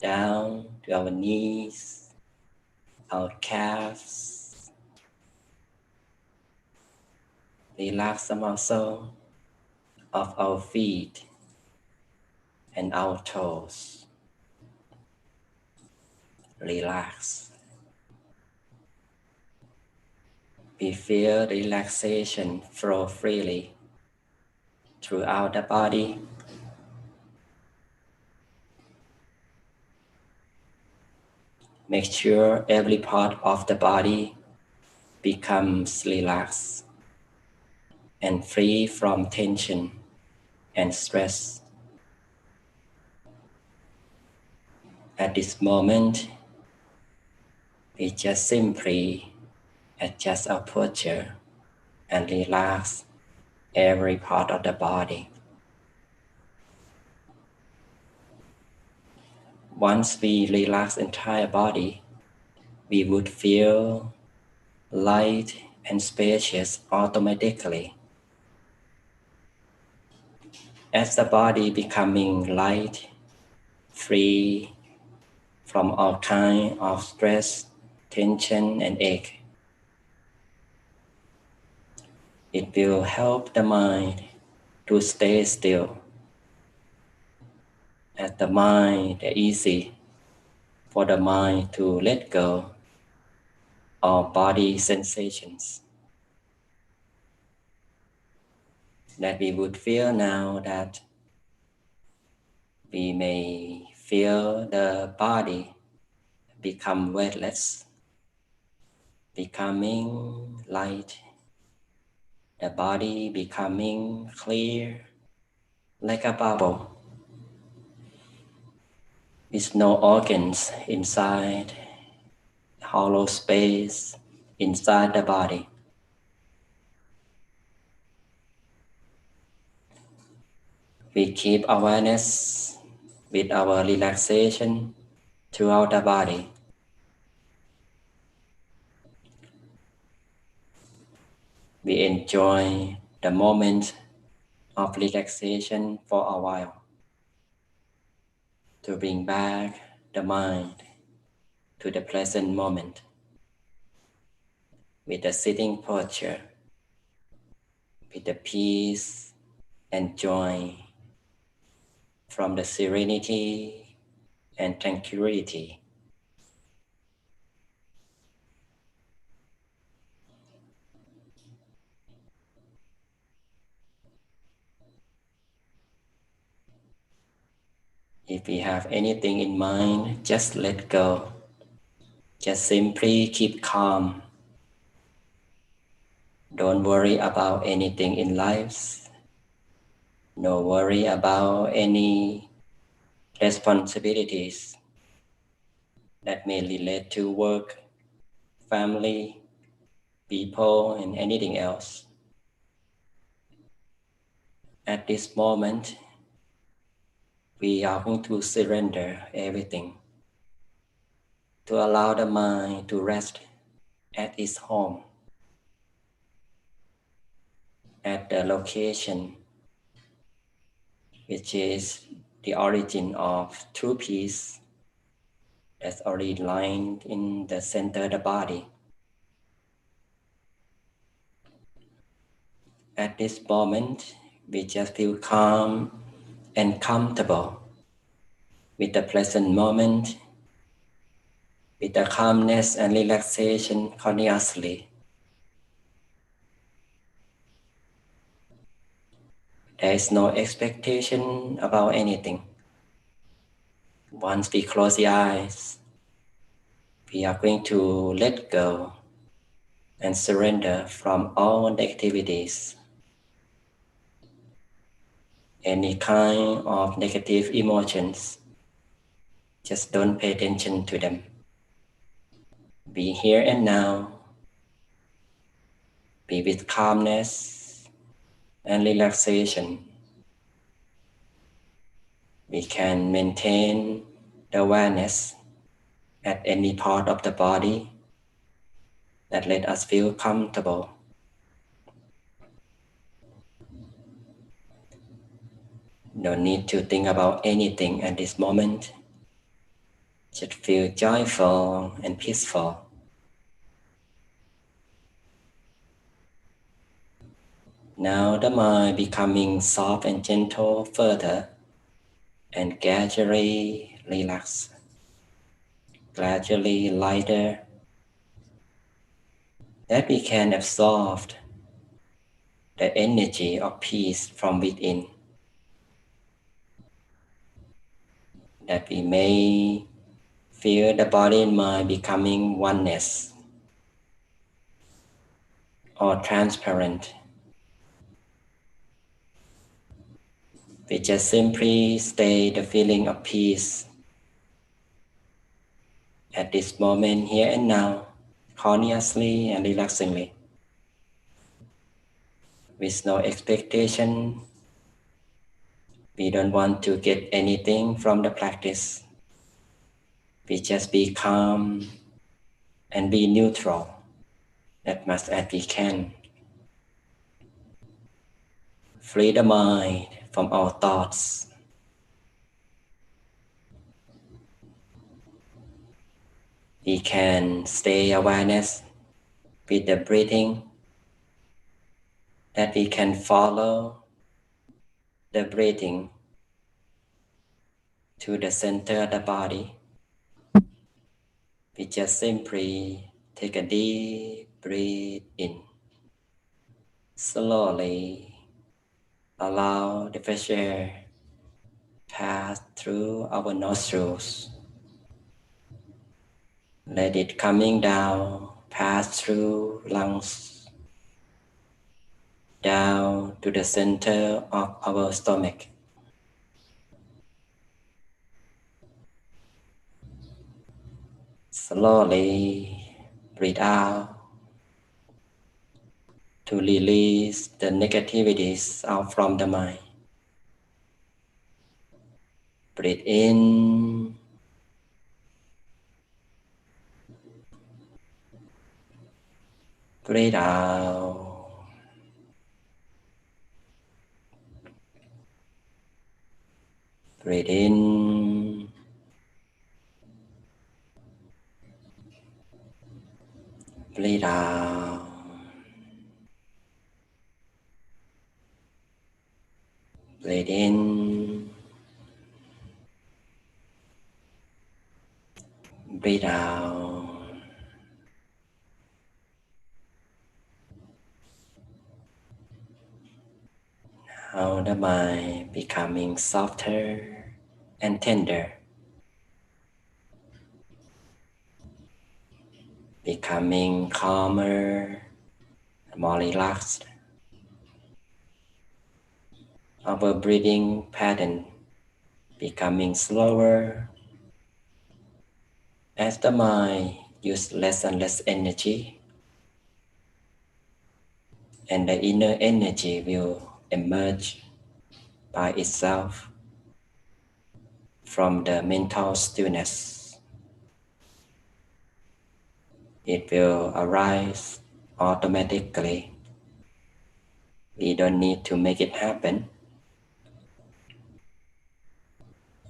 down to our knees, our calves. Relax the muscle of our feet and our toes. Relax. We feel relaxation flow freely throughout the body. Make sure every part of the body becomes relaxed and free from tension and stress. At this moment, we just simply adjust our posture and relax every part of the body. Once we relax entire body, we would feel light and spacious automatically. As the body becoming light, free from all kind of stress, tension, and ache, it will help the mind to stay still. As the mind is easy for the mind to let go of body sensations. That we would feel now that we may feel the body become weightless, becoming light, the body becoming clear like a bubble, with no organs inside, hollow space inside the body. We keep awareness with our relaxation throughout the body. We enjoy the moment of relaxation for a while to bring back the mind to the present moment with the sitting posture, with the peace and joy from the serenity and tranquility. If we have anything in mind, just let go. Just simply keep calm. Don't worry about anything in life. No worry about any responsibilities that may relate to work, family, people, and anything else. At this moment, we are going to surrender everything to allow the mind to rest at its home, at the location which is the origin of true peace that's already lying in the center of the body. At this moment, we just feel calm and comfortable with the present moment, with the calmness and relaxation continuously. There is no expectation about anything. Once we close the eyes, we are going to let go and surrender from all negativities. Any kind of negative emotions, just don't pay attention to them. Be here and now. Be with calmness and relaxation. We can maintain the awareness at any part of the body that let us feel comfortable. No need to think about anything at this moment. Just feel joyful and peaceful. Now the mind becoming soft and gentle further and gradually relax, gradually lighter, that we can absorb the energy of peace from within, that we may feel the body and mind becoming oneness or transparent. We just simply stay the feeling of peace at this moment, here and now, consciously and relaxingly, with no expectation. We don't want to get anything from the practice. We just be calm and be neutral as much as we can. Free the mind from our thoughts. We can stay awareness with the breathing, that we can follow the breathing to the center of the body. We just simply take a deep breath in. Slowly allow the fresh air pass through our nostrils. Let it coming down, pass through lungs, down to the center of our stomach. Slowly breathe out to release the negativities out from the mind. Breathe in Breathe out. Breathe in. Breathe out. Breathe in. Breathe out. How the mind becoming softer and tender, becoming calmer, more relaxed. Our breathing pattern becoming slower as the mind uses less and less energy, and the inner energy will emerge by itself from the mental stillness. It will arise automatically. We don't need to make it happen.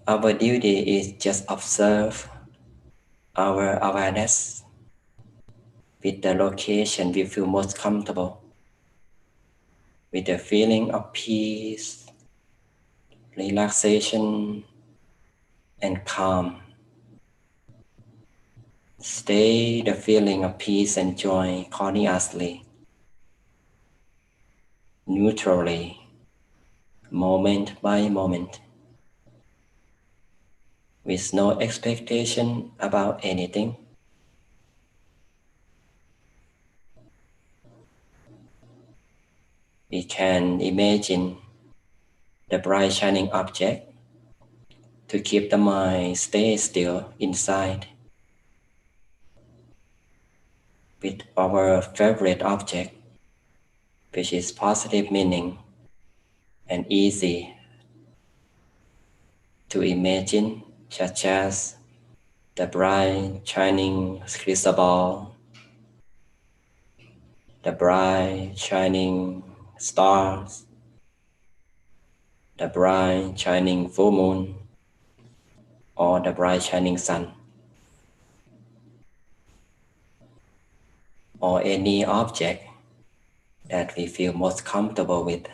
Our duty is just observe our awareness with the location we feel most comfortable, with the feeling of peace, relaxation, and calm. Stay the feeling of peace and joy continuously, neutrally, moment by moment, with no expectation about anything. We can imagine the bright shining object to keep the mind stay still inside. With our favorite object, which is positive meaning and easy to imagine, such as the bright shining crystal ball, the bright shining stars, the bright shining full moon, or the bright shining sun, or any object that we feel most comfortable with.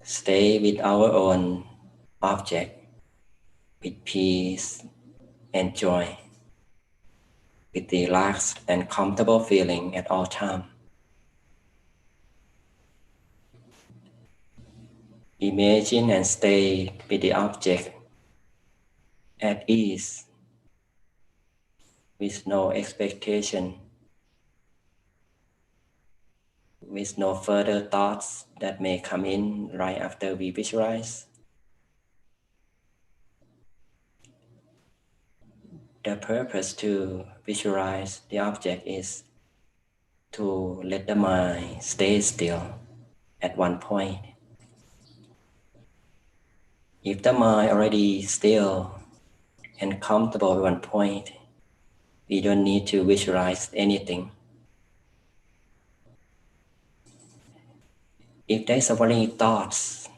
Stay with our own object with peace and joy, with relaxed and comfortable feeling at all times. Imagine and stay with the object at ease, with no expectation, with no further thoughts that may come in right after we visualize. The purpose to visualize the object is to let the mind stay still at one point. If the mind already still and comfortable at one point, we don't need to visualize anything. If there's any thoughts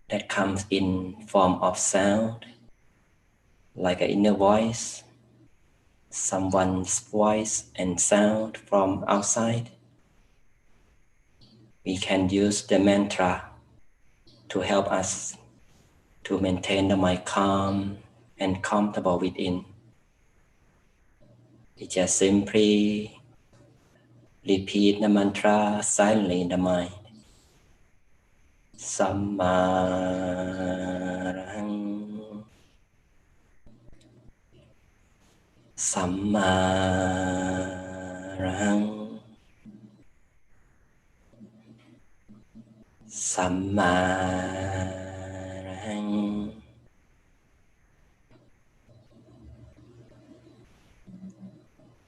that comes in form of sound, like an inner voice, someone's voice and sound from outside, we can use the mantra to help us to maintain the mind calm and comfortable within. We just simply repeat the mantra silently in the mind. Sammarahang, Sammarahang, Sammarahang.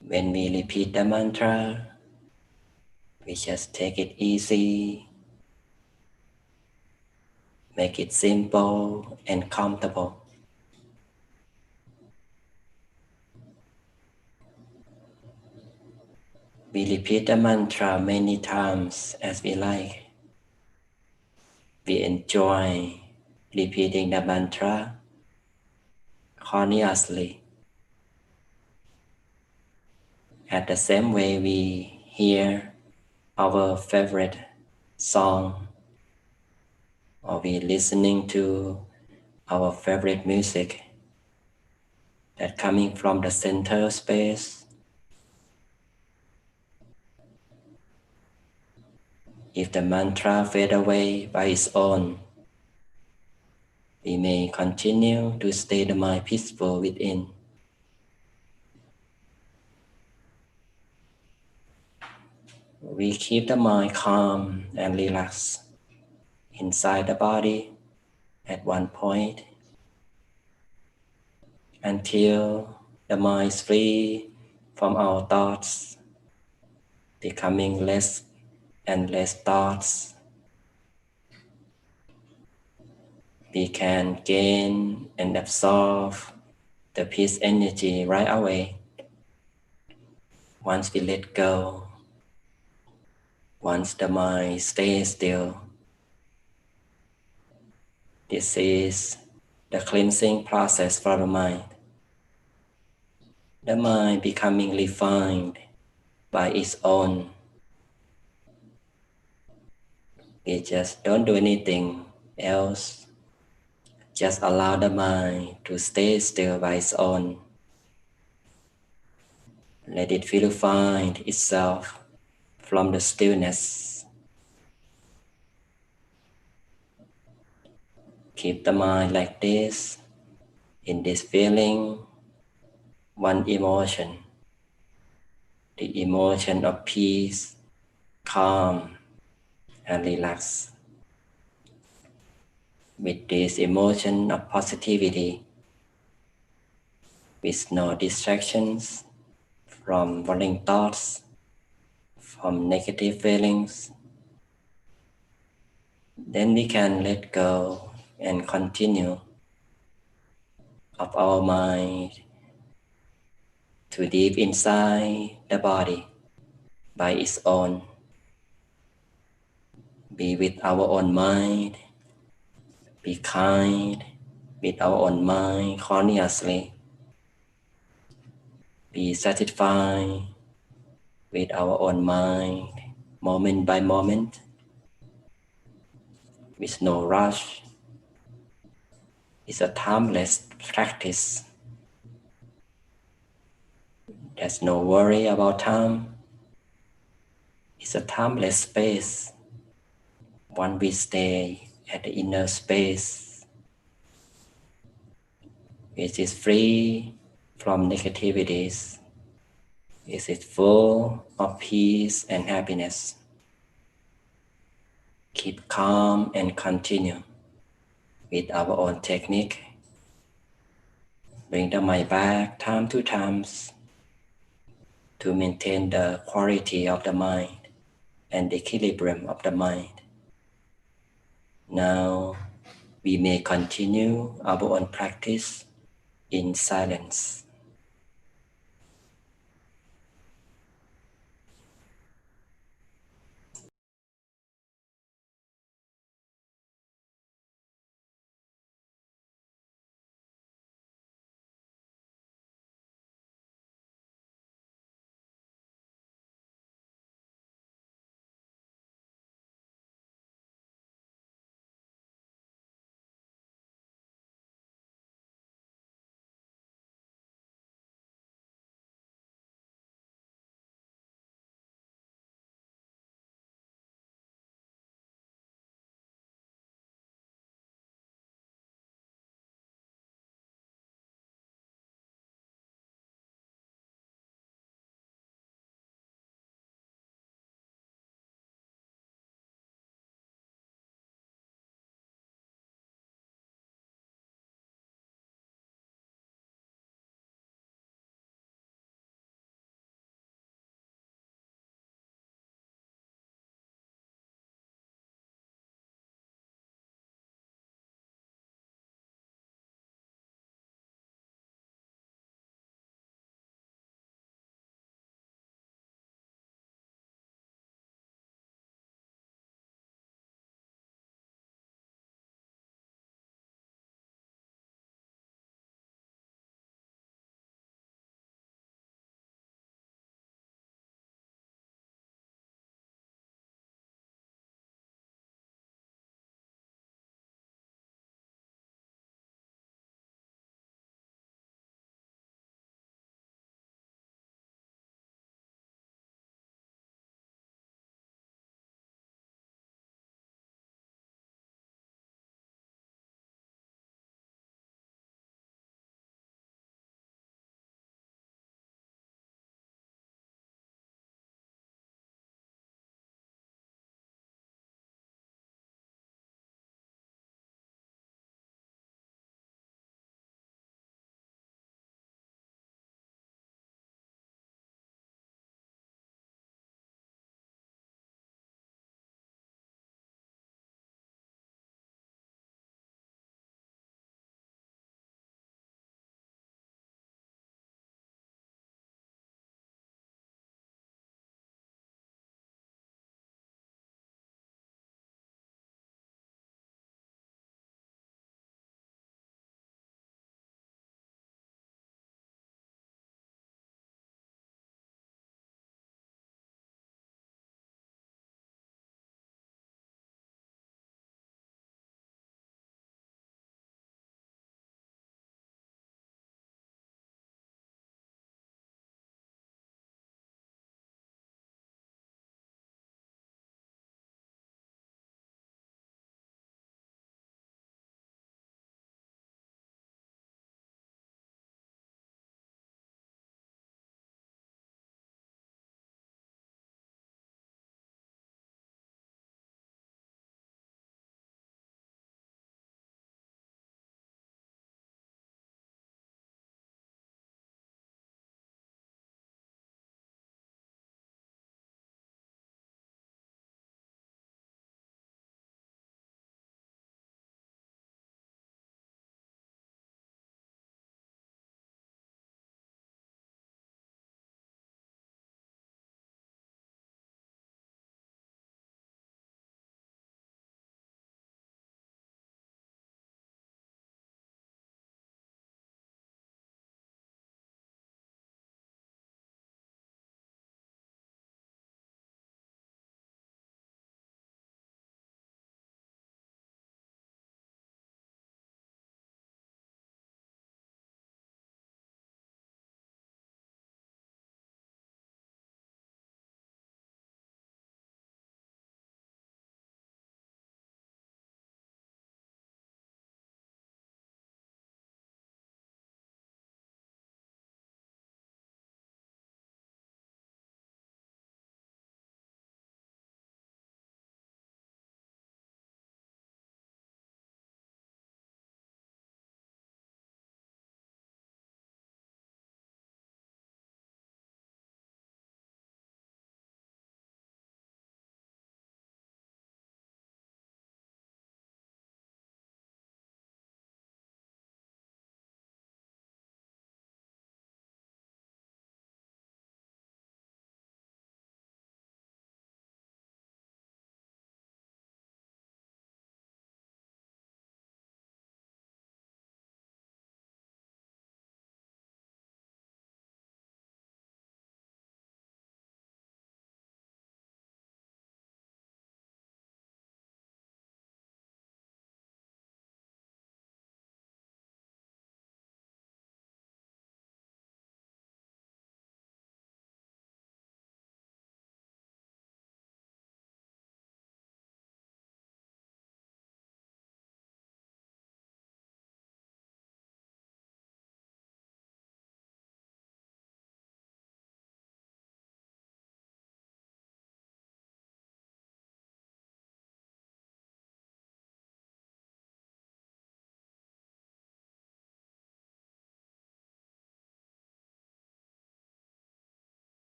When we repeat the mantra, we just take it easy, make it simple and comfortable. We repeat the mantra many times as we like. We enjoy repeating the mantra consciously. At the same way we hear our favorite song, or we listening to our favorite music that coming from the center space. If the mantra fade away by its own, we may continue to stay the mind peaceful within. We keep the mind calm and relaxed inside the body at one point until the mind is free from our thoughts, becoming less and less thoughts. We can gain and absorb the peace energy right away once we let go, once the mind stays still. This is the cleansing process for the mind. The mind becoming refined by its own. We just don't do anything else. Just allow the mind to stay still by its own. Let it purify itself from the stillness. Keep the mind like this, in this feeling, one emotion, the emotion of peace, calm, and relax. With this emotion of positivity, with no distractions from worrying thoughts, from negative feelings, then we can let go and continue of our mind to deep inside the body by its own. Be with our own mind, be kind with our own mind consciously, be satisfied with our own mind moment by moment, with no rush. It's a timeless practice. There's no worry about time. It's a timeless space. When we stay at the inner space, it is free from negativities. It is full of peace and happiness. Keep calm and continue with our own technique. Bring the mind back time to time to maintain the quality of the mind and the equilibrium of the mind. Now we may continue our own practice in silence.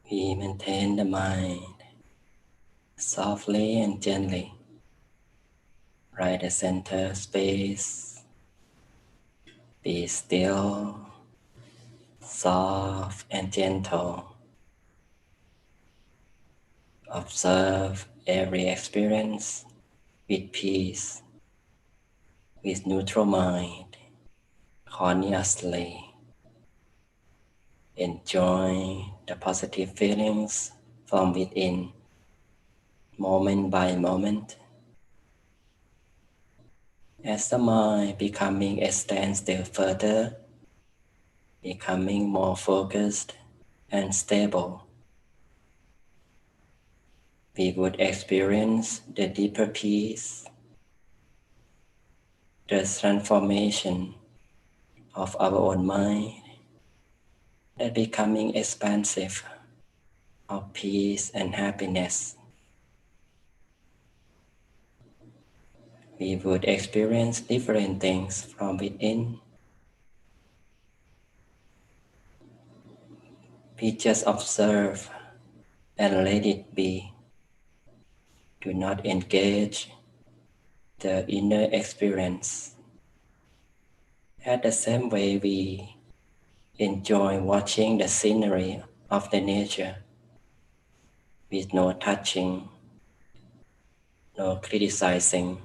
We maintain the mind softly and gently, right at center space. Be still, soft and gentle. Observe every experience with peace, with neutral mind, consciously. Enjoy the positive feelings from within, moment by moment. As the mind becoming extends still further, becoming more focused and stable, we would experience the deeper peace, the transformation of our own mind, that becoming expansive of peace and happiness. We would experience different things from within. We just observe and let it be. Do not engage the inner experience. At the same way we enjoy watching the scenery of the nature with no touching, no criticizing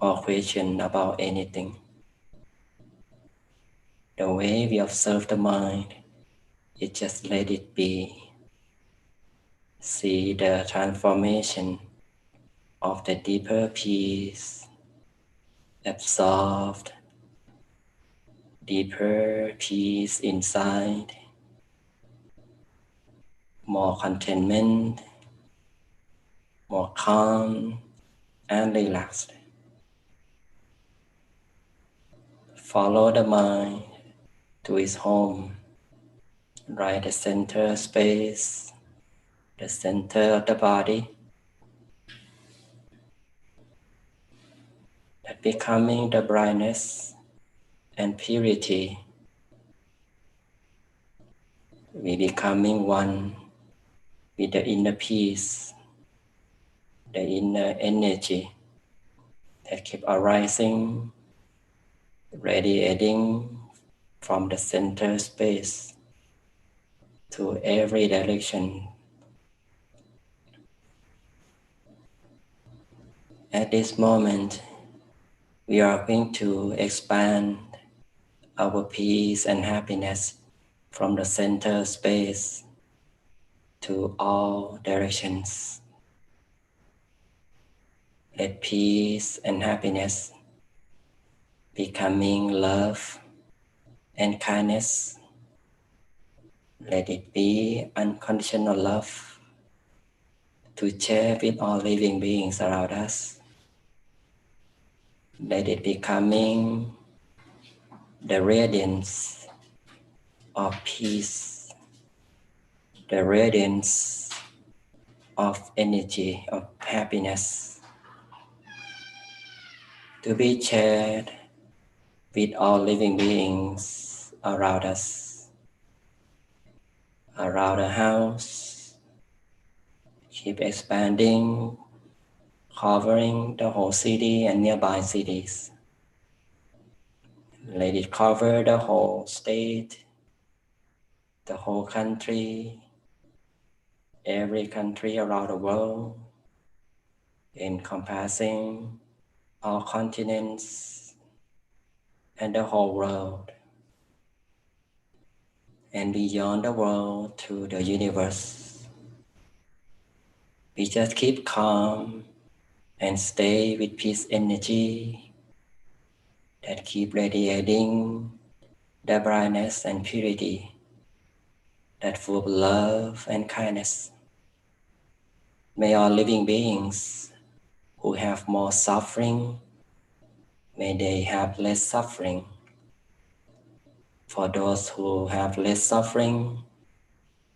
or question about anything. The way we observe the mind is just let it be. See the transformation of the deeper peace, absorbed, deeper peace inside, more contentment, more calm and relaxed. Follow the mind to its home, right at center space, the center of the body, that becoming the brightness and purity. We becoming one with the inner peace, the inner energy that keep arising, radiating from the center space to every direction. At this moment, we are going to expand our peace and happiness from the center space to all directions. Let peace and happiness becoming love and kindness. Let it be unconditional love to share with all living beings around us. Let it becoming the radiance of peace, the radiance of energy, of happiness, to be shared with all living beings around us, around the house. Keep expanding, covering the whole city and nearby cities. Let it cover the whole state, the whole country, every country around the world, encompassing all continents and the whole world, and beyond the world to the universe. We just keep calm and stay with peace energy that keep radiating the brightness and purity that full of love and kindness. May all living beings who have more suffering, may they have less suffering. For those who have less suffering,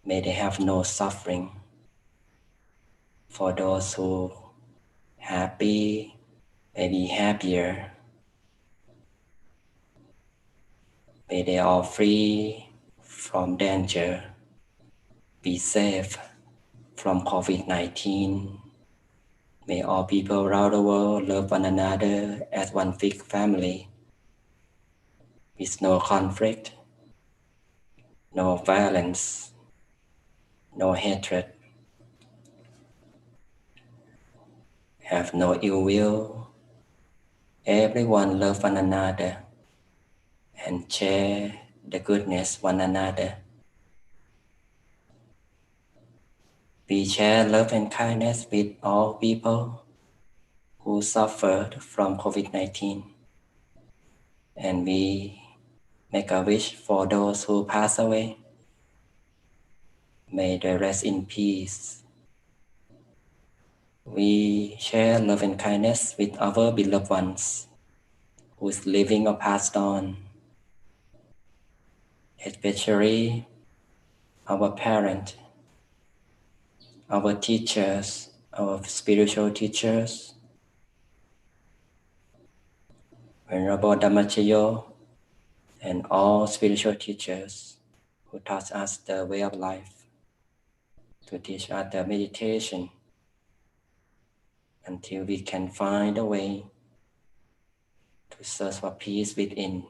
may they have no suffering. For those who happy, may be happier. May they all free from danger, be safe from COVID-19. May all people around the world love one another as one big family, with no conflict, no violence, no hatred, have no ill will. Everyone love one another and share the goodness one another. We share love and kindness with all people who suffered from COVID-19. And we make a wish for those who pass away. May they rest in peace. We share love and kindness with our beloved ones who is living or passed on, especially our parents, our teachers, our spiritual teachers, Venerable Dhammachayo, and all spiritual teachers who taught us the way of life, to teach us the meditation until we can find a way to search for peace within.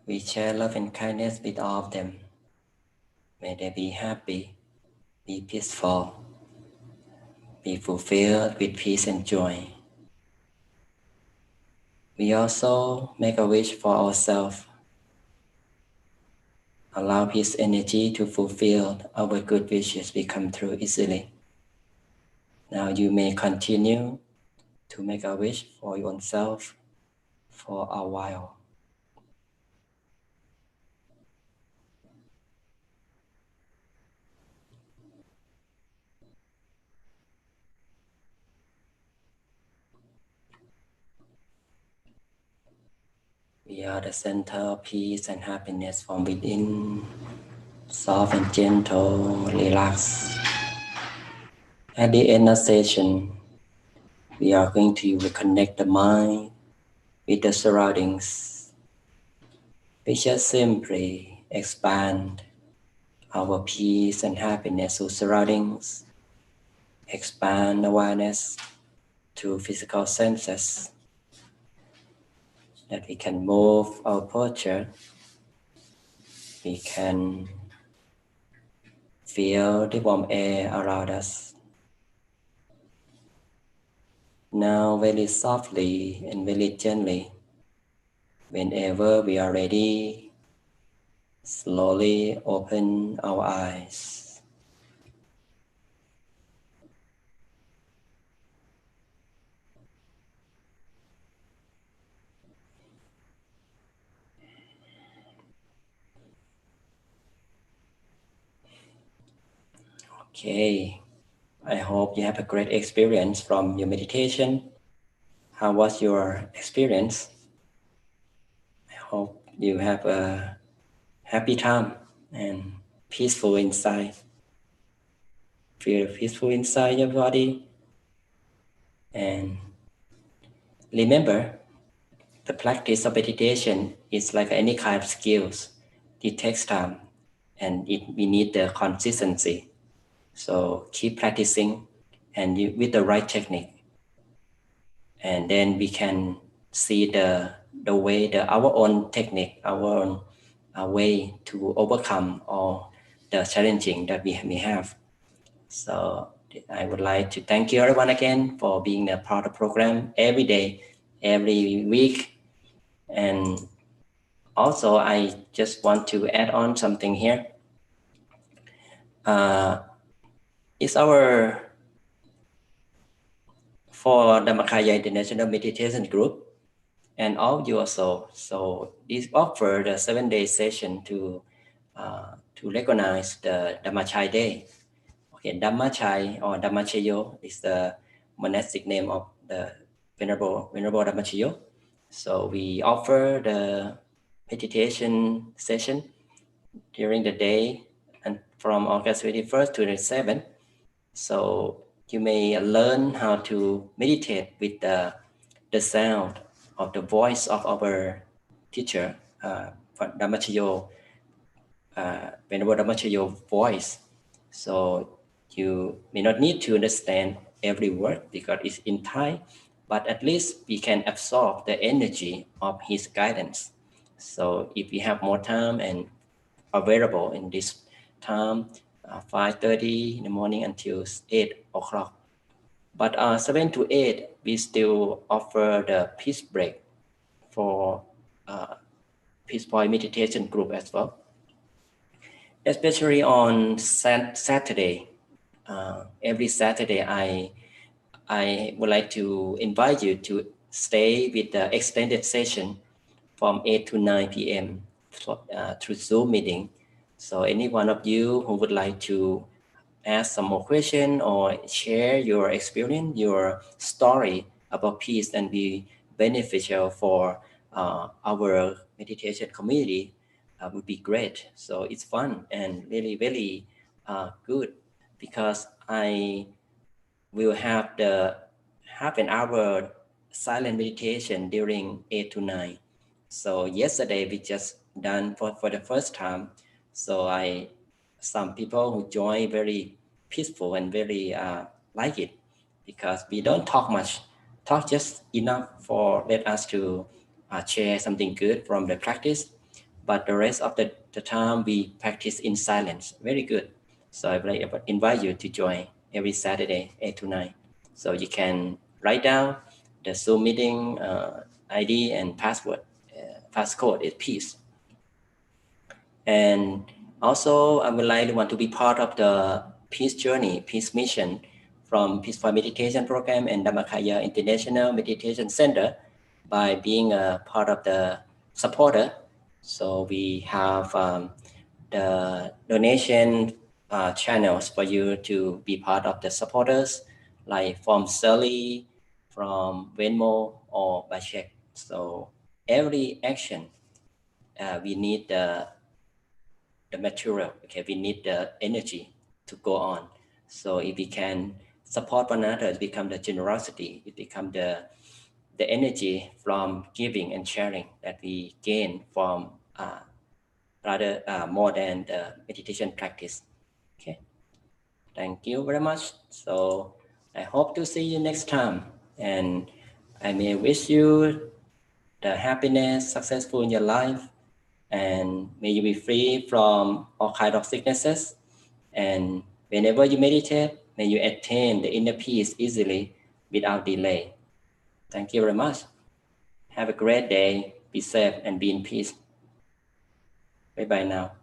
We share love and kindness with all of them. May they be happy, be peaceful, be fulfilled with peace and joy. We also make a wish for ourselves. Allow peace energy to fulfill our good wishes become true easily. Now you may continue to make a wish for yourself for a while. We are the center of peace and happiness from within. Soft and gentle, relax. At the end of session, we are going to reconnect the mind with the surroundings. We just simply expand our peace and happiness to surroundings, expand awareness to physical senses, that we can move our posture, we can feel the warm air around us. Now very softly and very gently, whenever we are ready, slowly open our eyes. Okay, I hope you have a great experience from your meditation. How was your experience? I hope you have a happy time and peaceful inside. Feel peaceful inside your body. And remember, the practice of meditation is like any kind of skills. It takes time and we need the consistency. So keep practicing and with the right technique. And then we can see the way, our own technique, our own way to overcome all the challenging that we may have. So I would like to thank you everyone again for being a part of the program every day, every week. And also, I just want to add on something here. It's our, for Dhammakaya International Meditation Group, and all you also. So this offer the 7-day session to recognize the Dhammachai Day. Okay, Dhammachai or Dhammachayo is the monastic name of the Venerable Dhammachayo. So we offer the meditation session during the day and from August 21st to the 7th. So you may learn how to meditate with the sound of the voice of our teacher, Dhammachayo, Venerable Dhammachayo voice. So you may not need to understand every word because it's in Thai, but at least we can absorb the energy of his guidance. So if we have more time and available in this time, 5:30 in the morning until 8 o'clock. But 7 to 8, we still offer the peace break for Peace Point meditation group as well. Especially on Saturday. Every Saturday, I would like to invite you to stay with the extended session from 8 to 9 p.m. Through Zoom meeting. So any one of you who would like to ask some more question or share your experience, your story about peace and be beneficial for our meditation community would be great. So it's fun and really, really good because I will have the half an hour silent meditation during 8 to 9. So yesterday we just done for the first time. So some people who join very peaceful and very like it because we don't talk much, talk just enough for let us to share something good from the practice. But the rest of the time we practice in silence, very good. So I would invite you to join every Saturday, 8 to 9. So you can write down the Zoom meeting ID and password. Passcode is peace. And also, I would like to want to be part of the peace journey, peace mission from Peaceful Meditation Program and Dhammakaya International Meditation Center by being a part of the supporter. So we have the donation channels for you to be part of the supporters, like from Sally, from Venmo, or by check. So every action, we need the material. Okay, we need the energy to go on. So if we can support one another, it become the generosity. It become the energy from giving and sharing that we gain from rather more than the meditation practice. Okay, thank you very much. So I hope to see you next time, and I may wish you the happiness, successful in your life, and may you be free from all kind of sicknesses. And whenever you meditate, may you attain the inner peace easily without delay. Thank you very much. Have a great day. Be safe and be in peace. Bye bye now.